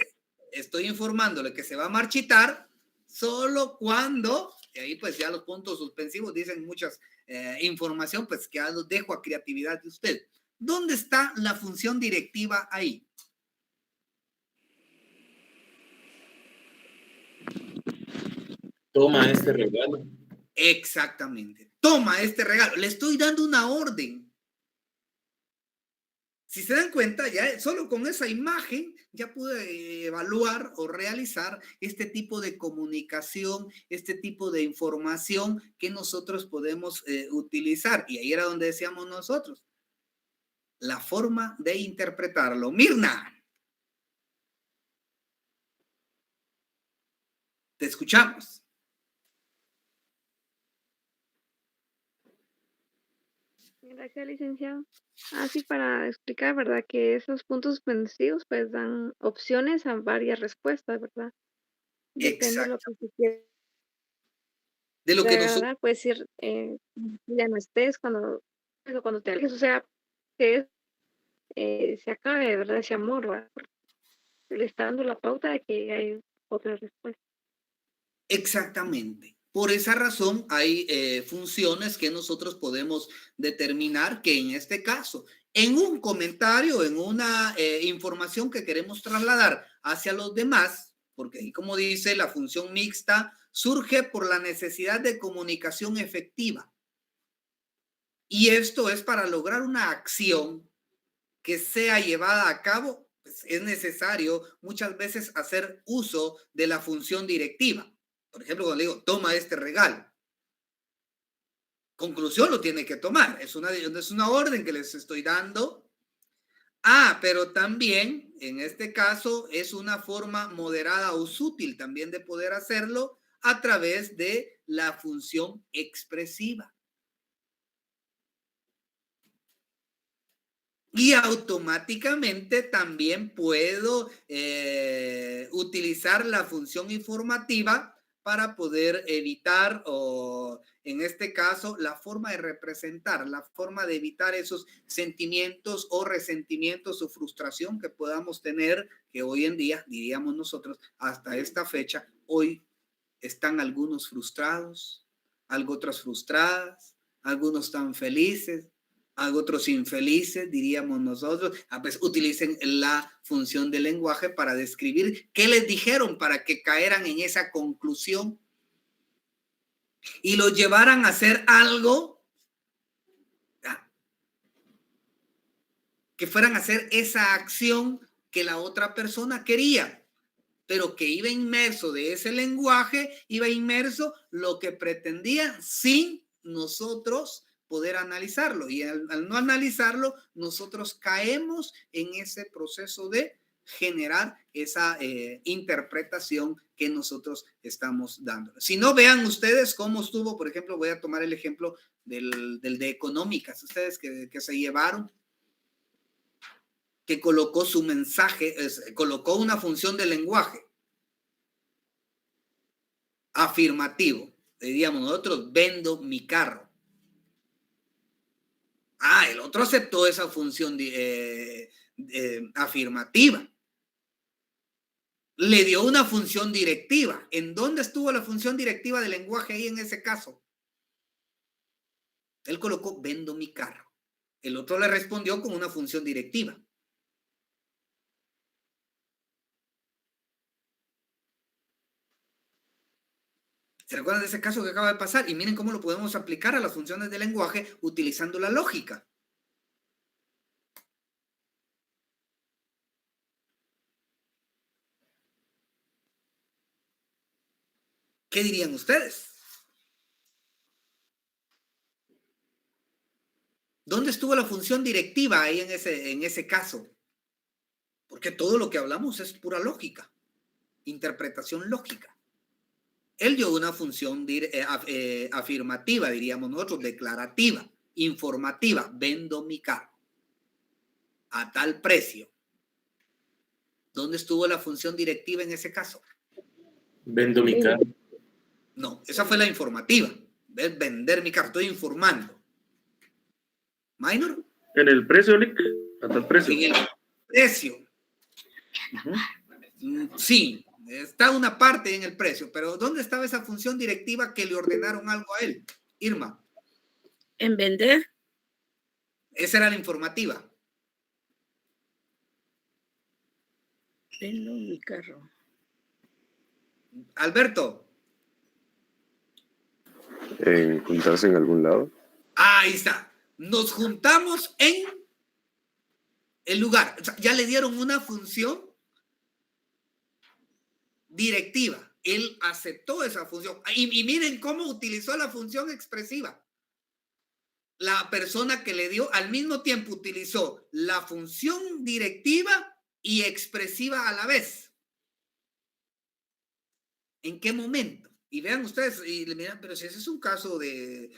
estoy informándole que se va a marchitar solo cuando, y ahí pues ya los puntos suspensivos dicen muchas información, pues que ya los dejo a creatividad de usted. ¿Dónde está la función directiva ahí? Toma este regalo. Exactamente. Toma este regalo. Le estoy dando una orden. Si se dan cuenta, ya solo con esa imagen ya pude evaluar o realizar este tipo de comunicación, este tipo de información que nosotros podemos utilizar. Y ahí era donde decíamos nosotros, la forma de interpretarlo. Mirna, te escuchamos. Gracias, licenciado. Así para explicar, ¿verdad? Que esos puntos suspensivos pues dan opciones a varias respuestas, ¿verdad? Depende de lo que se quiere. De lo que nosotros... Puedes decir, ya no estés cuando te alejes, o sea, que se acabe, ¿verdad? Ese amor, ¿verdad? Le está dando la pauta de que hay otra respuesta. Exactamente. Por esa razón hay funciones que nosotros podemos determinar que en este caso, en un comentario, en una información que queremos trasladar hacia los demás, porque ahí como dice la función mixta, surge por la necesidad de comunicación efectiva. Y esto es para lograr una acción que sea llevada a cabo, pues es necesario muchas veces hacer uso de la función directiva. Por ejemplo, cuando le digo, toma este regalo. Conclusión lo tiene que tomar. Es una orden que les estoy dando. Pero también, en este caso, es una forma moderada o sutil también de poder hacerlo a través de la función expresiva. Y automáticamente también puedo utilizar la función informativa para poder evitar, o en este caso, la forma de representar, la forma de evitar esos sentimientos o resentimientos o frustración que podamos tener, que hoy en día, diríamos nosotros, hasta esta fecha, hoy están algunos frustrados, algo otros frustradas, algunos están felices, algo otros infelices, diríamos nosotros. Pues utilicen la función del lenguaje para describir qué les dijeron para que caeran en esa conclusión y lo llevaran a hacer algo, que fueran a hacer esa acción que la otra persona quería, pero que iba inmerso de ese lenguaje, iba inmerso lo que pretendía sin nosotros poder analizarlo. Y al no analizarlo, nosotros caemos en ese proceso de generar esa interpretación que nosotros estamos dando. Si no, vean ustedes cómo estuvo, por ejemplo, voy a tomar el ejemplo del de económicas, ustedes que se llevaron, que colocó su mensaje, colocó una función de lenguaje afirmativo. Diríamos nosotros, vendo mi carro. El otro aceptó esa función afirmativa. Le dio una función directiva. ¿En dónde estuvo la función directiva del lenguaje ahí en ese caso? Él colocó, vendo mi carro. El otro le respondió con una función directiva. ¿Se recuerdan de ese caso que acaba de pasar? Y miren cómo lo podemos aplicar a las funciones de lenguaje utilizando la lógica. ¿Qué dirían ustedes? ¿Dónde estuvo la función directiva ahí en ese caso? Porque todo lo que hablamos es pura lógica, interpretación lógica. Él dio una función afirmativa, diríamos nosotros, declarativa, informativa. Vendo mi carro a tal precio. ¿Dónde estuvo la función directiva en ese caso? Vendo mi carro. No, esa fue la informativa. Vender mi carro, estoy informando. ¿Minor? En el precio, Lick, a tal precio. En el precio. Sí. Está una parte en el precio, pero ¿dónde estaba esa función directiva que le ordenaron algo a él? Irma. En vender. Esa era la informativa. Vendo mi carro. Alberto. ¿En juntarse en algún lado? Ahí está. Nos juntamos en el lugar. O sea, ya le dieron una función directiva. Él aceptó esa función. Y miren cómo utilizó la función expresiva. La persona que le dio al mismo tiempo utilizó la función directiva y expresiva a la vez. ¿En qué momento? Y vean ustedes, y le miran, pero si ese es un caso de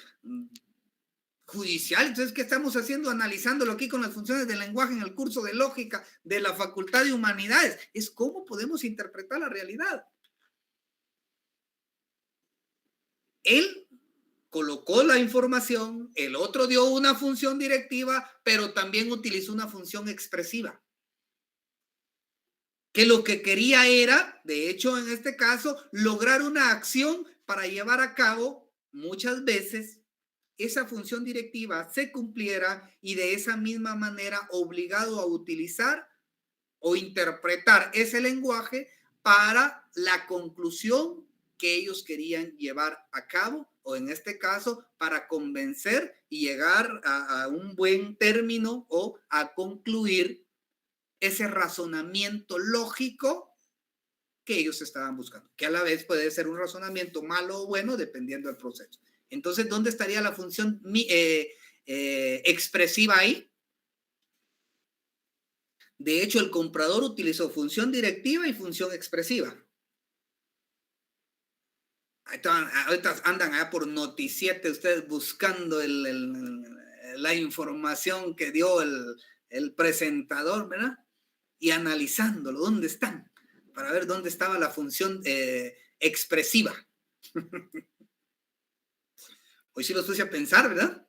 judicial, entonces, ¿qué estamos haciendo? Analizándolo aquí con las funciones del lenguaje en el curso de lógica de la Facultad de Humanidades. Es cómo podemos interpretar la realidad. Él colocó la información, el otro dio una función directiva, pero también utilizó una función expresiva. Que lo que quería era, de hecho, en este caso, lograr una acción para llevar a cabo muchas veces esa función directiva se cumpliera y de esa misma manera obligado a utilizar o interpretar ese lenguaje para la conclusión que ellos querían llevar a cabo, o en este caso para convencer y llegar a un buen término o a concluir ese razonamiento lógico que ellos estaban buscando, que a la vez puede ser un razonamiento malo o bueno dependiendo del proceso. Entonces, ¿dónde estaría la función expresiva ahí? De hecho, el comprador utilizó función directiva y función expresiva. Ahorita andan allá por Noticiete ustedes buscando la información que dio el presentador, ¿verdad? Y analizándolo, ¿dónde están? Para ver dónde estaba la función expresiva. Hoy sí los puse a pensar, ¿verdad?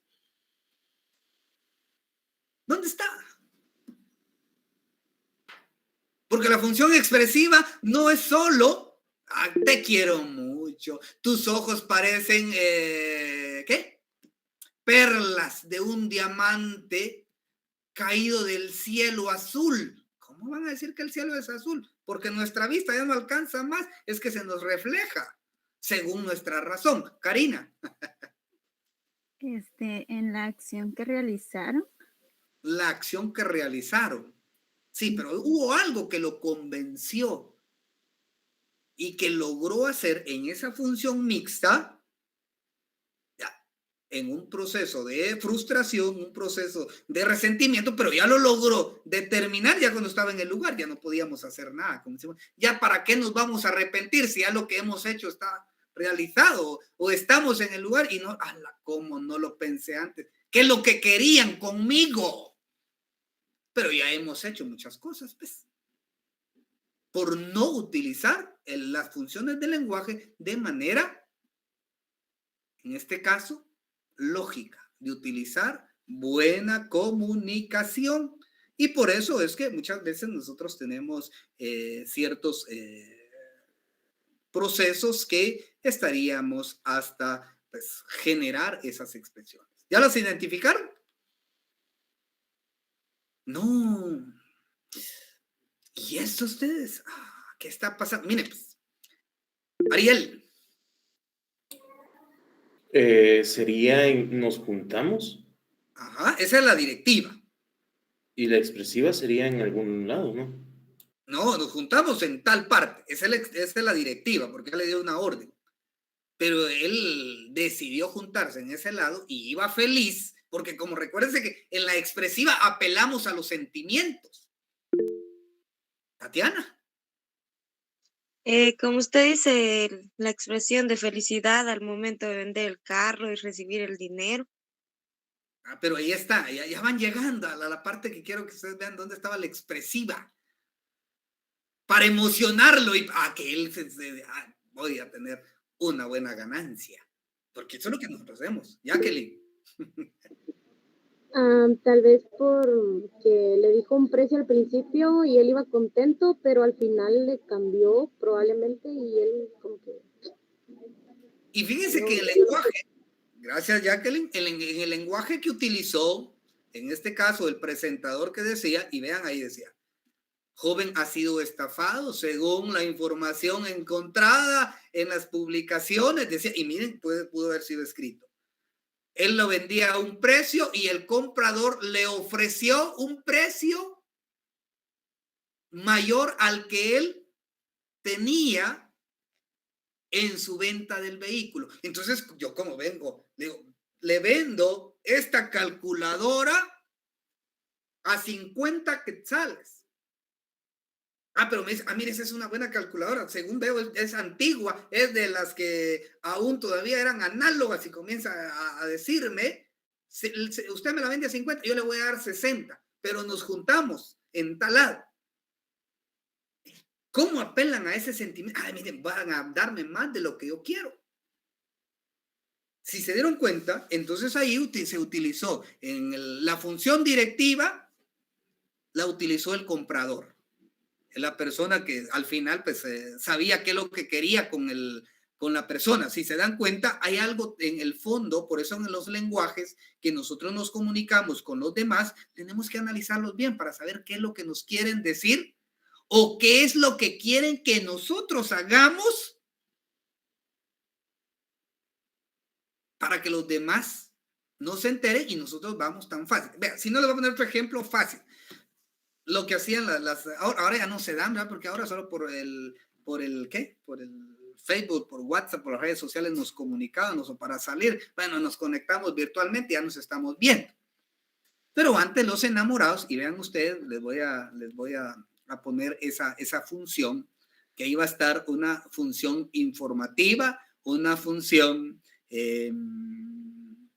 ¿Dónde está? Porque la función expresiva no es solo te quiero mucho, tus ojos parecen, ¿qué? Perlas de un diamante caído del cielo azul. ¿Cómo van a decir que el cielo es azul? Porque nuestra vista ya no alcanza más, es que se nos refleja según nuestra razón. Karina. En la acción que realizaron. La acción que realizaron. Sí, pero hubo algo que lo convenció y que logró hacer en esa función mixta, en un proceso de frustración, un proceso de resentimiento, pero ya lo logró determinar ya cuando estaba en el lugar, ya no podíamos hacer nada. Como decimos, ya para qué nos vamos a arrepentir si ya lo que hemos hecho está realizado o estamos en el lugar y no, ¿cómo no lo pensé antes? ¿Qué es lo que querían conmigo? Pero ya hemos hecho muchas cosas, pues, por no utilizar las funciones del lenguaje de manera, en este caso, lógica, de utilizar buena comunicación. Y por eso es que muchas veces nosotros tenemos ciertos procesos que estaríamos hasta pues, generar esas expresiones. ¿Ya las identificaron? No. ¿Y esto ustedes? ¿Qué está pasando? Miren, pues, Ariel. Sería nos juntamos. Ajá, esa es la directiva. Y la expresiva sería en algún lado, ¿no? No, nos juntamos en tal parte. Esa es la directiva, porque él le dio una orden. Pero él decidió juntarse en ese lado y iba feliz, porque como recuérdense que en la expresiva apelamos a los sentimientos. Tatiana. Como usted dice, la expresión de felicidad al momento de vender el carro y recibir el dinero. Pero ahí está, ya van llegando a la parte que quiero que ustedes vean dónde estaba la expresiva. Para emocionarlo y que él voy a tener una buena ganancia. Porque eso es lo que nosotros hacemos. Jacqueline. Tal vez porque le dijo un precio al principio y él iba contento, pero al final le cambió probablemente y él como que... Y fíjense que el lenguaje, gracias Jacqueline, en el lenguaje que utilizó, en este caso el presentador que decía, y vean ahí decía, joven ha sido estafado según la información encontrada en las publicaciones, decía, y miren, pudo haber sido escrito. Él lo vendía a un precio y el comprador le ofreció un precio mayor al que él tenía en su venta del vehículo. Entonces, yo como vengo, le vendo esta calculadora a 50 quetzales. Pero me dice, mire, esa es una buena calculadora. Según veo, es antigua, es de las que aún todavía eran análogas y comienza a decirme, usted me la vende a 50, yo le voy a dar 60, pero nos juntamos en tal lado. ¿Cómo apelan a ese sentimiento? Miren, van a darme más de lo que yo quiero. Si se dieron cuenta, entonces ahí se utilizó en la función directiva, la utilizó el comprador. La persona que al final pues sabía qué es lo que quería con la persona. Si se dan cuenta, hay algo en el fondo, por eso en los lenguajes que nosotros nos comunicamos con los demás, tenemos que analizarlos bien para saber qué es lo que nos quieren decir o qué es lo que quieren que nosotros hagamos para que los demás no se enteren y nosotros vamos tan fácil. Vean, si no, les voy a poner otro ejemplo fácil. Lo que hacían ahora ya no se dan, ¿verdad? Porque ahora solo por el Facebook, por WhatsApp, por las redes sociales nos comunicábamos o para salir, bueno, nos conectamos virtualmente, ya nos estamos viendo. Pero antes los enamorados, y vean ustedes, les voy a poner esa función, que ahí va a estar una función informativa, una función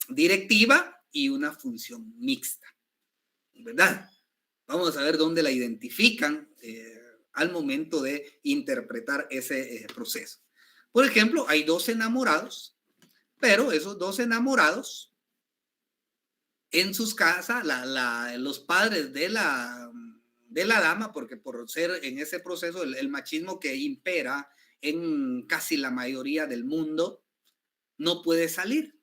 directiva y una función mixta, ¿verdad? Vamos a ver dónde la identifican al momento de interpretar ese proceso. Por ejemplo, hay dos enamorados, pero esos dos enamorados en sus casas, los padres de la dama, porque por ser en ese proceso el machismo que impera en casi la mayoría del mundo, no puede salir.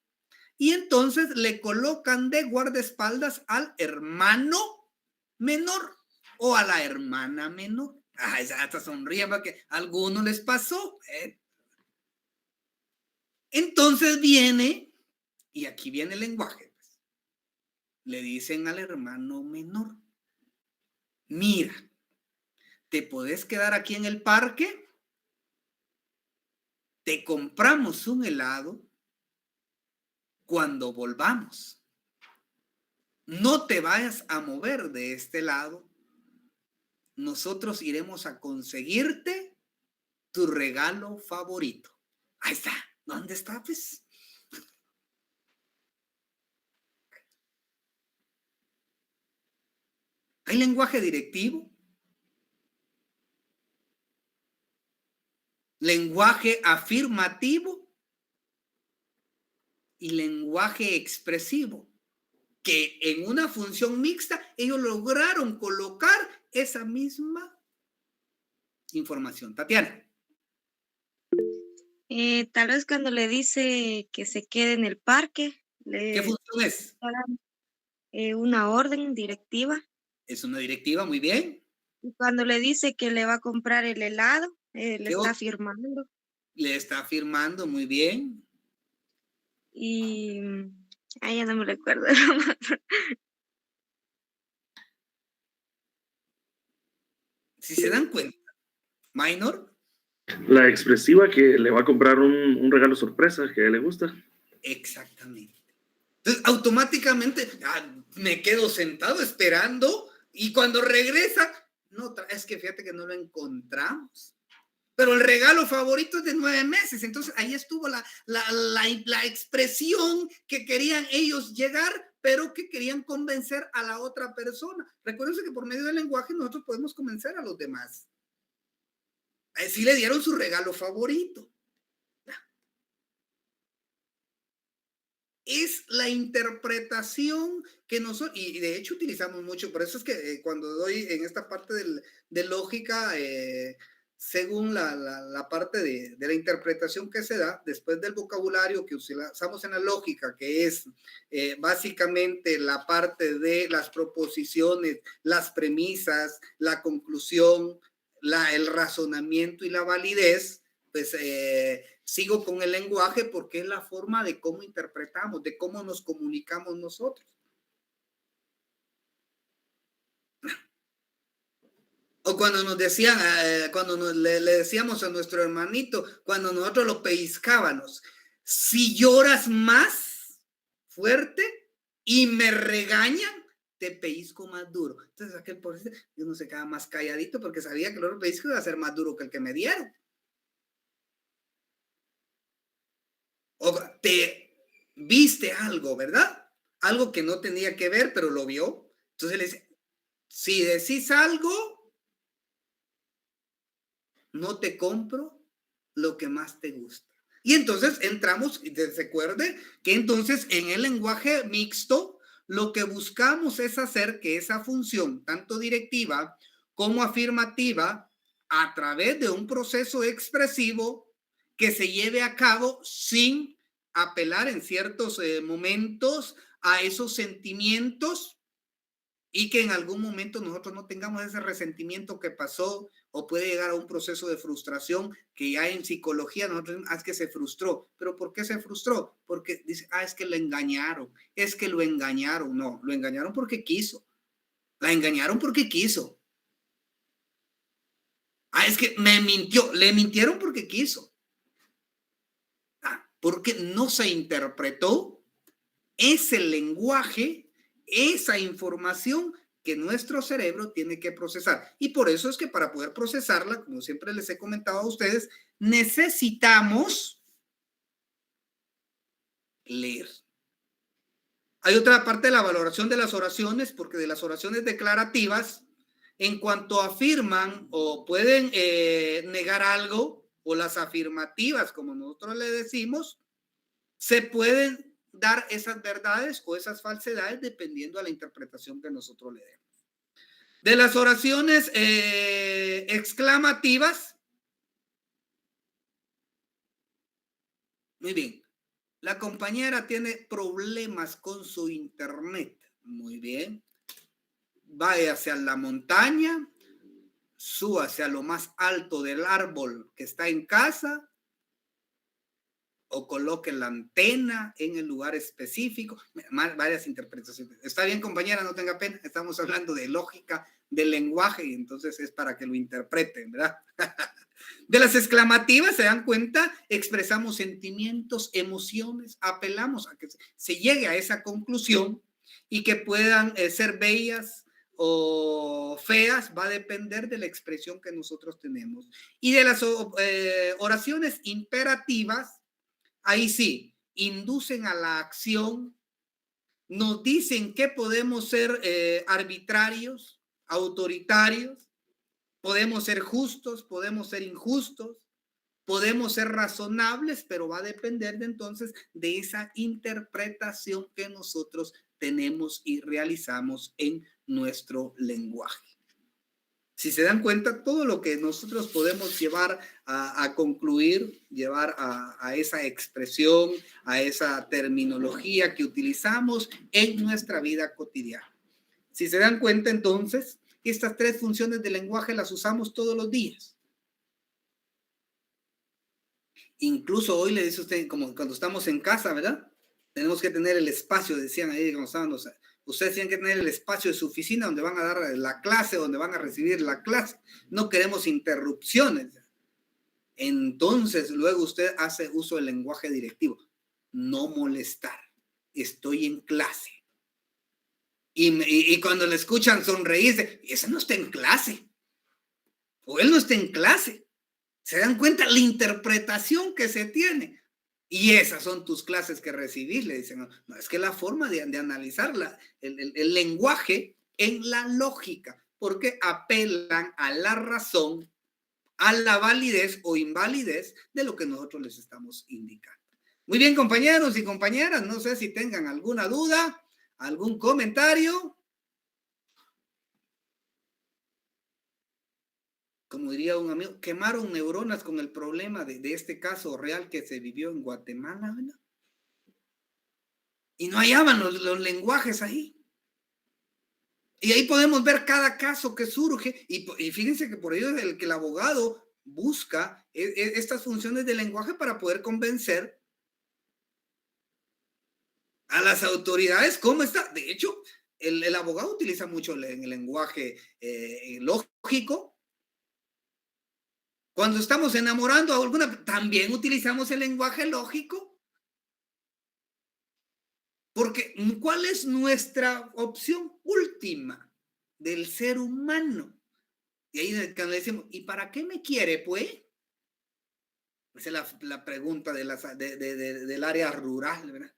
Y entonces le colocan de guardaespaldas al hermano menor o a la hermana menor. Hasta sonríen porque a algunos les pasó. Entonces viene, y aquí viene el lenguaje, pues, le dicen al hermano menor: mira, ¿te podés quedar aquí en el parque? Te compramos un helado cuando volvamos. No te vayas a mover de este lado. Nosotros iremos a conseguirte tu regalo favorito. Ahí está. ¿Dónde está, pues? ¿Hay lenguaje directivo? ¿Lenguaje afirmativo? Y lenguaje expresivo, que en una función mixta ellos lograron colocar esa misma información. Tatiana. Tal vez cuando le dice que se quede en el parque, ¿Qué función es? Una orden directiva. Es una directiva, muy bien. Y cuando le dice que le va a comprar el helado, le está firmando. Le está firmando, muy bien. Y ya no me recuerdo. Si se dan cuenta, Minor. La expresiva, que le va a comprar un regalo sorpresa que a él le gusta. Exactamente. Entonces, automáticamente me quedo sentado esperando y cuando regresa, no, es que fíjate que no lo encontramos. Pero el regalo favorito es de 9 meses. Entonces ahí estuvo la expresión que querían ellos llegar, pero que querían convencer a la otra persona. Recuérdense que por medio del lenguaje nosotros podemos convencer a los demás. Así le dieron su regalo favorito. Es la interpretación que nosotros, y de hecho utilizamos mucho, por eso es que cuando doy en esta parte de lógica, según la parte de la interpretación que se da, después del vocabulario que usamos en la lógica, que es básicamente la parte de las proposiciones, las premisas, la conclusión, el razonamiento y la validez, pues sigo con el lenguaje porque es la forma de cómo interpretamos, de cómo nos comunicamos nosotros. O cuando nos decían, cuando le decíamos a nuestro hermanito, cuando nosotros lo pellizcábamos, si lloras más fuerte y me regañan, te pellizco más duro. Entonces aquel policía, yo no se quedaba más calladito porque sabía que el otro pellizco iba a ser más duro que el que me dieron. O te viste algo, ¿verdad? Algo que no tenía que ver, pero lo vio. Entonces le dice, si decís algo, no te compro lo que más te gusta. Y entonces entramos, y recuerde que entonces en el lenguaje mixto, lo que buscamos es hacer que esa función, tanto directiva como afirmativa, a través de un proceso expresivo que se lleve a cabo sin apelar en ciertos momentos a esos sentimientos y que en algún momento nosotros no tengamos ese resentimiento que pasó o puede llegar a un proceso de frustración que ya en psicología nosotros es que se frustró. ¿Pero por qué se frustró? Porque dice, es que lo engañaron, es que lo engañaron. No, lo engañaron porque quiso. La engañaron porque quiso. Es que me mintió, le mintieron porque quiso. Porque no se interpretó ese lenguaje esa información que nuestro cerebro tiene que procesar. Y por eso es que para poder procesarla, como siempre les he comentado a ustedes, necesitamos leer. Hay otra parte de la valoración de las oraciones, porque de las oraciones declarativas, en cuanto afirman o pueden negar algo, o las afirmativas, como nosotros le decimos, se pueden dar esas verdades o esas falsedades dependiendo de la interpretación que nosotros le demos. De las oraciones exclamativas, muy bien. La compañera tiene problemas con su internet. Muy bien. Vaya hacia la montaña, suba hacia lo más alto del árbol que está en casa, o coloque la antena en el lugar específico. Varias interpretaciones. Está bien, compañera, no tenga pena. Estamos hablando de lógica, del lenguaje, y entonces es para que lo interpreten, ¿verdad? De las exclamativas, se dan cuenta, expresamos sentimientos, emociones, apelamos a que se llegue a esa conclusión, y que puedan ser bellas o feas, va a depender de la expresión que nosotros tenemos. Y de las oraciones imperativas, ahí sí, inducen a la acción, nos dicen que podemos ser arbitrarios, autoritarios, podemos ser justos, podemos ser injustos, podemos ser razonables, pero va a depender de entonces de esa interpretación que nosotros tenemos y realizamos en nuestro lenguaje. Si se dan cuenta, todo lo que nosotros podemos llevar a concluir, llevar a esa expresión, a esa terminología que utilizamos en nuestra vida cotidiana. Si se dan cuenta, entonces, estas tres funciones del lenguaje las usamos todos los días. Incluso hoy le dice usted, como cuando estamos en casa, ¿verdad? Tenemos que tener el espacio, decían ahí cuando estábamos. Ustedes tienen que tener el espacio de su oficina donde van a dar la clase, donde van a recibir la clase. No queremos interrupciones. Entonces, luego usted hace uso del lenguaje directivo. No molestar. Estoy en clase. Y cuando le escuchan sonreírse, ese no está en clase. O él no está en clase. ¿Se dan cuenta la interpretación que se tiene? Y esas son tus clases que recibís, le dicen. No, es que la forma de analizar el lenguaje en la lógica, porque apelan a la razón, a la validez o invalidez de lo que nosotros les estamos indicando. Muy bien, compañeros y compañeras, no sé si tengan alguna duda, algún comentario. Como diría un amigo, quemaron neuronas con el problema de este caso real que se vivió en Guatemala, ¿verdad? Y no hallaban los lenguajes ahí. Y ahí podemos ver cada caso que surge, y fíjense que por ello es el que el abogado busca estas funciones del lenguaje para poder convencer a las autoridades cómo está. De hecho, el abogado utiliza mucho el lenguaje lógico. Cuando estamos enamorando a alguna, también utilizamos el lenguaje lógico. Porque, ¿cuál es nuestra opción última del ser humano? Y ahí cuando le decimos, ¿y para qué me quiere, pues? Esa es la pregunta del área rural, ¿verdad?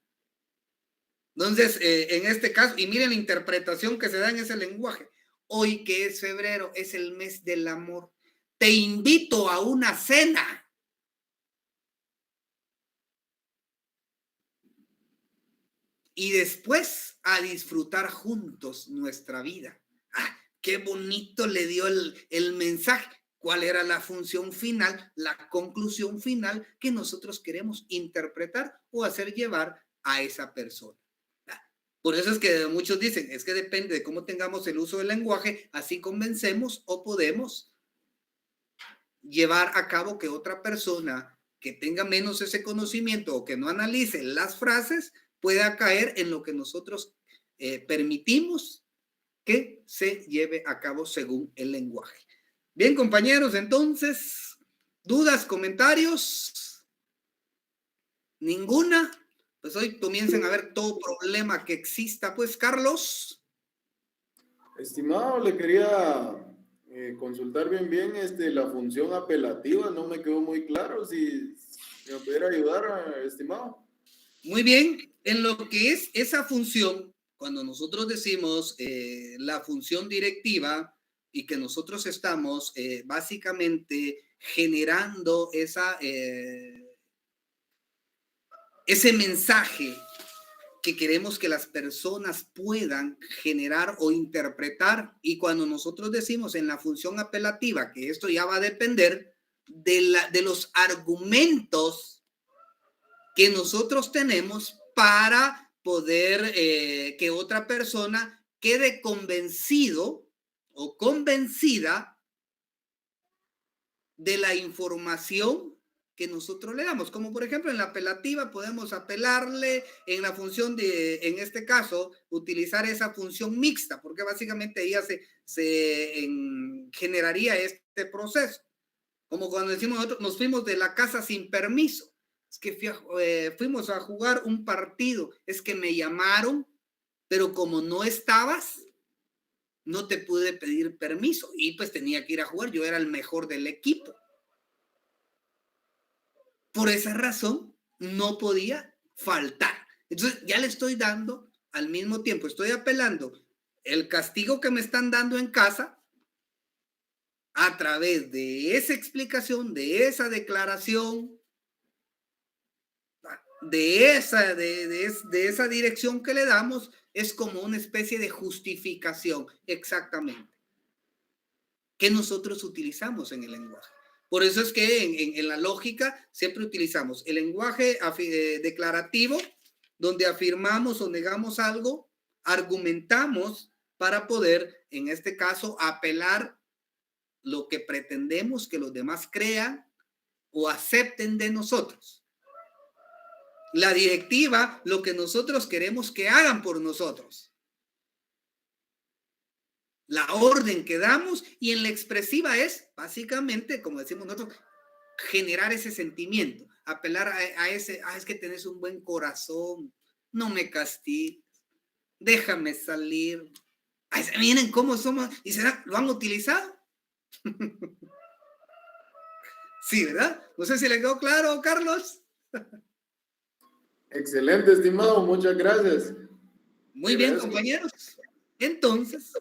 Entonces, en este caso, y miren la interpretación que se da en ese lenguaje. Hoy que es febrero, es el mes del amor. Te invito a una cena. Y después a disfrutar juntos nuestra vida. ¡Ah, qué bonito le dio el mensaje! ¿Cuál era la función final, la conclusión final que nosotros queremos interpretar o hacer llevar a esa persona? Por eso es que muchos dicen, es que depende de cómo tengamos el uso del lenguaje, así convencemos o podemos llevar a cabo que otra persona que tenga menos ese conocimiento o que no analice las frases pueda caer en lo que nosotros permitimos que se lleve a cabo según el lenguaje. Bien, compañeros, entonces, ¿dudas, comentarios? ¿Ninguna? Pues pues hoy comiencen a ver todo problema que exista. Pues, Carlos. Estimado, le quería consultar bien la función apelativa, no me quedó muy claro, si me pudiera ayudar, estimado. Muy bien, en lo que es esa función, cuando nosotros decimos la función directiva y que nosotros estamos básicamente generando ese mensaje que queremos que las personas puedan generar o interpretar, y cuando nosotros decimos en la función apelativa que esto ya va a depender de los argumentos que nosotros tenemos para poder que otra persona quede convencido o convencida de la información que nosotros le damos. Como por ejemplo en la apelativa podemos apelarle en la función en este caso, utilizar esa función mixta, porque básicamente ella generaría este proceso. Como cuando decimos nosotros, nos fuimos de la casa sin permiso. Es que fuimos a jugar un partido, es que me llamaron, pero como no estabas, no te pude pedir permiso y pues tenía que ir a jugar, yo era el mejor del equipo. Por esa razón, no podía faltar. Entonces, ya le estoy dando, al mismo tiempo, estoy apelando el castigo que me están dando en casa a través de esa explicación, de esa declaración, de esa dirección que le damos, es como una especie de justificación, exactamente, que nosotros utilizamos en el lenguaje. Por eso es que en la lógica siempre utilizamos el lenguaje declarativo, donde afirmamos o negamos algo, argumentamos para poder, en este caso, apelar lo que pretendemos que los demás crean o acepten de nosotros. La directiva, lo que nosotros queremos que hagan por nosotros. La orden que damos, y en la expresiva es, básicamente, como decimos nosotros, generar ese sentimiento, apelar a ese, es que tenés un buen corazón, no me castigues, déjame salir. Miren cómo somos, y será, ¿lo han utilizado? Sí, ¿verdad? No sé si le quedó claro, Carlos. Excelente, estimado, muchas gracias. Muy bien, compañeros. Entonces,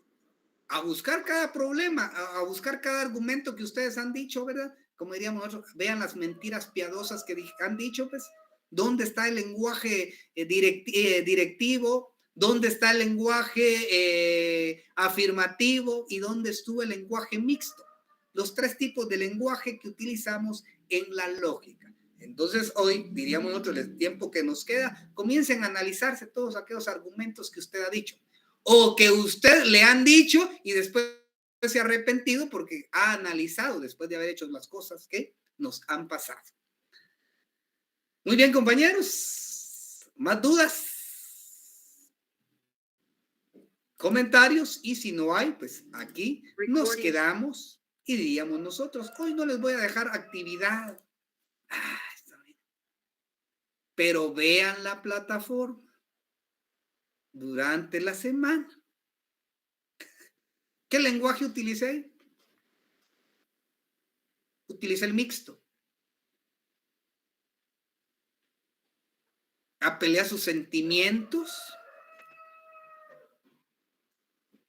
a buscar cada problema, a buscar cada argumento que ustedes han dicho, ¿verdad? Como diríamos nosotros, vean las mentiras piadosas que han dicho, pues, ¿dónde está el lenguaje directivo? ¿Dónde está el lenguaje afirmativo? ¿Y dónde estuvo el lenguaje mixto? Los tres tipos de lenguaje que utilizamos en la lógica. Entonces, hoy, diríamos nosotros, el tiempo que nos queda, comiencen a analizarse todos aquellos argumentos que usted ha dicho, o que usted le han dicho y después se ha arrepentido porque ha analizado después de haber hecho las cosas que nos han pasado. Muy bien, compañeros. ¿Más dudas? ¿Comentarios? Y si no hay, pues aquí nos quedamos y diríamos nosotros, hoy no les voy a dejar actividad. Está bien. Pero vean la plataforma durante la semana. ¿Qué lenguaje utilicé? Utilicé el mixto. Apelé a sus sentimientos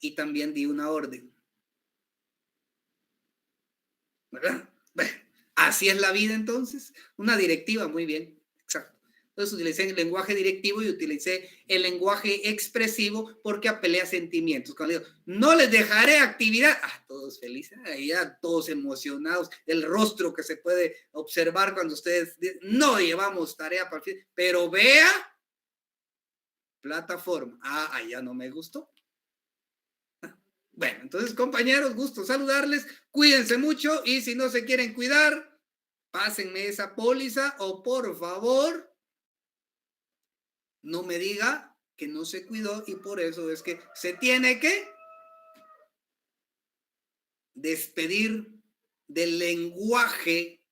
y también di una orden. ¿Verdad? Bueno, así es la vida entonces. Una directiva, muy bien. Exacto. Entonces utilicé el lenguaje directivo y utilicé el lenguaje expresivo porque apelé a sentimientos. Cuando digo, no les dejaré actividad, todos felices, ya todos emocionados, el rostro que se puede observar cuando ustedes dicen, no llevamos tarea para el fin, pero vea plataforma. Ya no me gustó. Bueno, entonces, compañeros, gusto saludarles, cuídense mucho y si no se quieren cuidar, pásenme esa póliza o por favor, no me diga que no se cuidó y por eso es que se tiene que despedir del lenguaje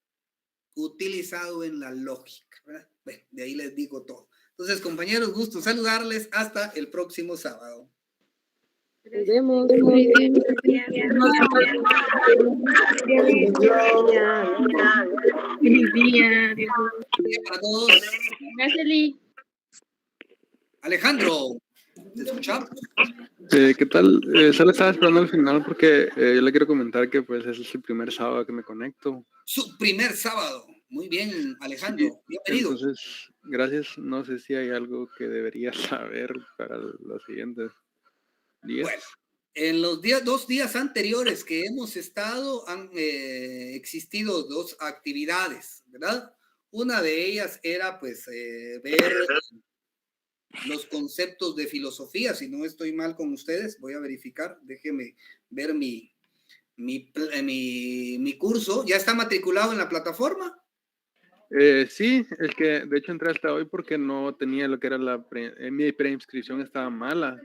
utilizado en la lógica, ¿verdad? Bueno, de ahí les digo todo. Entonces, compañeros, gusto saludarles. Hasta el próximo sábado. Nos vemos. Feliz día. Para todos. Gracias, Lee. Alejandro, ¿te escuchamos? ¿Qué tal? Solo estaba esperando al final porque yo le quiero comentar que pues es el primer sábado que me conecto. Su primer sábado. Muy bien, Alejandro. Bienvenido. Entonces, gracias. No sé si hay algo que debería saber para los siguientes días. Bueno, en los 2 días anteriores que hemos estado han existido 2 actividades, ¿verdad? Una de ellas era pues ver los conceptos de filosofía. Si no estoy mal con ustedes, voy a verificar. Déjenme ver mi curso. ¿Ya está matriculado en la plataforma? Sí, el que de hecho entré hasta hoy porque no tenía lo que era mi preinscripción estaba mala.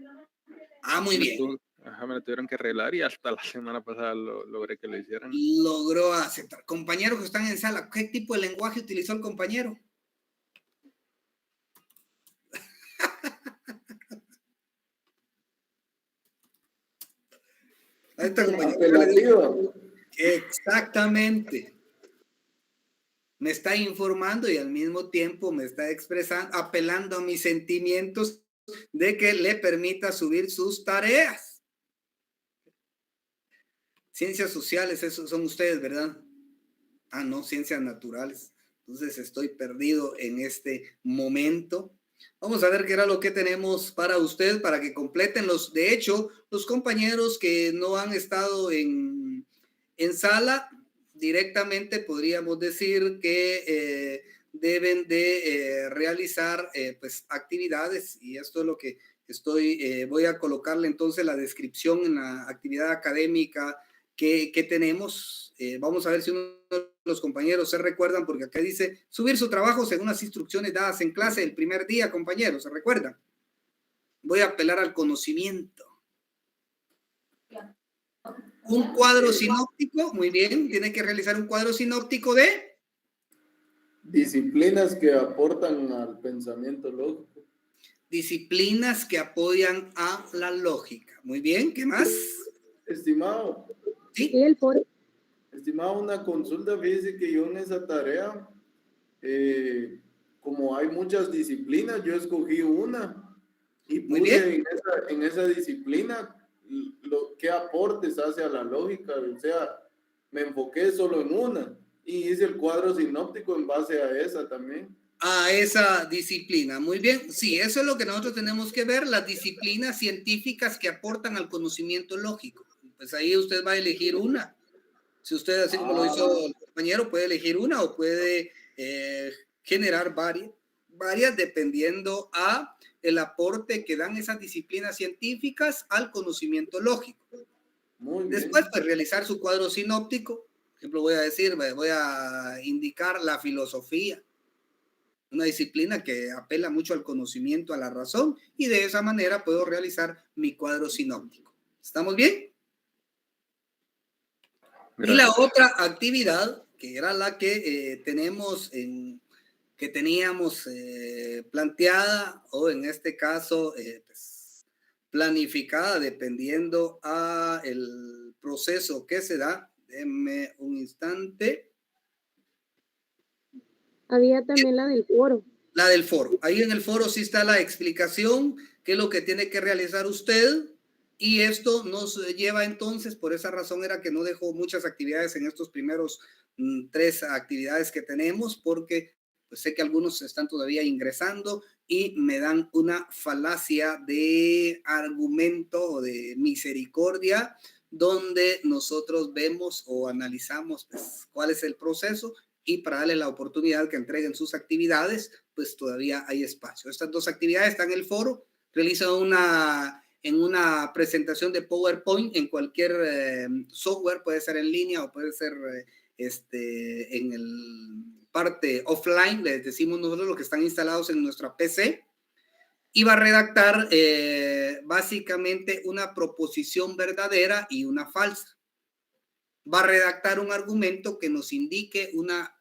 Muy bien. Me la tuvieron que arreglar y hasta la semana pasada logré que lo hicieran. Logró aceptar. Compañeros que están en sala, ¿qué tipo de lenguaje utilizó el compañero? Ahí está, compañero. Exactamente. Me está informando y al mismo tiempo me está expresando, apelando a mis sentimientos de que le permita subir sus tareas. Ciencias sociales, esos son ustedes, ¿verdad? No, ciencias naturales. Entonces estoy perdido en este momento. Vamos a ver qué era lo que tenemos para usted, para que completen de hecho, los compañeros que no han estado en sala, directamente podríamos decir que deben de realizar pues actividades, y esto es lo que voy a colocarle entonces la descripción en la actividad académica que tenemos. Vamos a ver si uno de los compañeros se recuerdan, porque acá dice subir su trabajo según las instrucciones dadas en clase el primer día, compañeros, ¿se recuerdan? Voy a apelar al conocimiento. Un cuadro sinóptico, muy bien, tiene que realizar un cuadro sinóptico de disciplinas que aportan al pensamiento lógico. Disciplinas que apoyan a la lógica. Muy bien, ¿qué más? Estimado. Sí. Estimado, una consulta, fíjese que yo en esa tarea, como hay muchas disciplinas, yo escogí una y puse en esa disciplina qué aportes hace a la lógica. O sea, me enfoqué solo en una y hice el cuadro sinóptico en base a esa también. A esa disciplina, muy bien. Sí, eso es lo que nosotros tenemos que ver, las disciplinas científicas que aportan al conocimiento lógico. Pues ahí usted va a elegir una. Si usted, así como lo hizo el compañero, puede elegir una o puede generar varias dependiendo a el aporte que dan esas disciplinas científicas al conocimiento lógico. Después, pues, realizar su cuadro sinóptico. Por ejemplo, voy a indicar la filosofía, una disciplina que apela mucho al conocimiento, a la razón, y de esa manera puedo realizar mi cuadro sinóptico. ¿Estamos bien? Gracias. Y la otra actividad, que era la que teníamos planteada, o en este caso pues, planificada, dependiendo a el proceso que se da. Denme un instante. Había también la del foro. La del foro. Ahí en el foro sí está la explicación, qué es lo que tiene que realizar usted. Y esto nos lleva entonces, por esa razón era que no dejo muchas actividades en estos primeros 3 actividades que tenemos, porque pues sé que algunos están todavía ingresando y me dan una falacia de argumento o de misericordia, donde nosotros vemos o analizamos pues, cuál es el proceso, y para darle la oportunidad que entreguen sus actividades, pues todavía hay espacio. Estas 2 actividades están en el foro, realizan en una presentación de PowerPoint en cualquier software, puede ser en línea o puede ser en el parte offline, les decimos nosotros, los que están instalados en nuestra PC, y va a redactar básicamente una proposición verdadera y una falsa. Va a redactar un argumento que nos indique una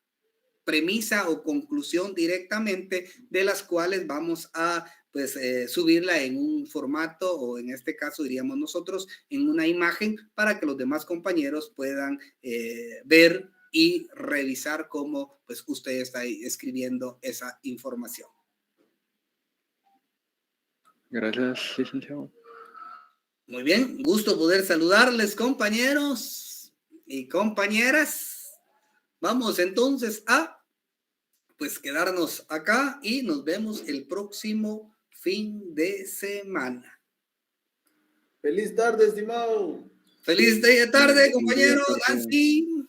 premisa o conclusión directamente, de las cuales vamos a pues subirla en un formato, o en este caso diríamos nosotros en una imagen, para que los demás compañeros puedan ver y revisar cómo pues usted está ahí escribiendo esa información. Gracias, licenciado. Muy bien, gusto poder saludarles, compañeros y compañeras. Vamos entonces a pues quedarnos acá y nos vemos el próximo fin de semana. Feliz tarde, estimado. Feliz tarde, compañeros. Nancy,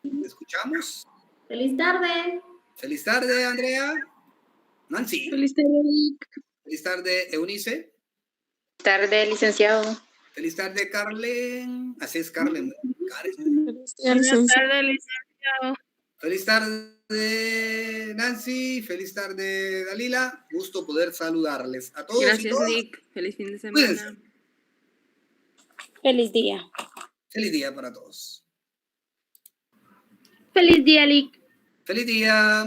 ¿te escuchamos? Feliz tarde. Feliz tarde, Andrea. Nancy. Feliz tarde. Feliz tarde, Eunice. Tarde, licenciado. Feliz tarde, Carlen. Así es, Carlen. Buenas tardes, licenciado. Feliz tarde, Nancy. Feliz tarde, Dalila. Gusto poder saludarles a todos. Gracias, y todas. Lick. Feliz fin de semana. Cuídense. Feliz día. Feliz día para todos. Feliz día, Lick. Feliz día.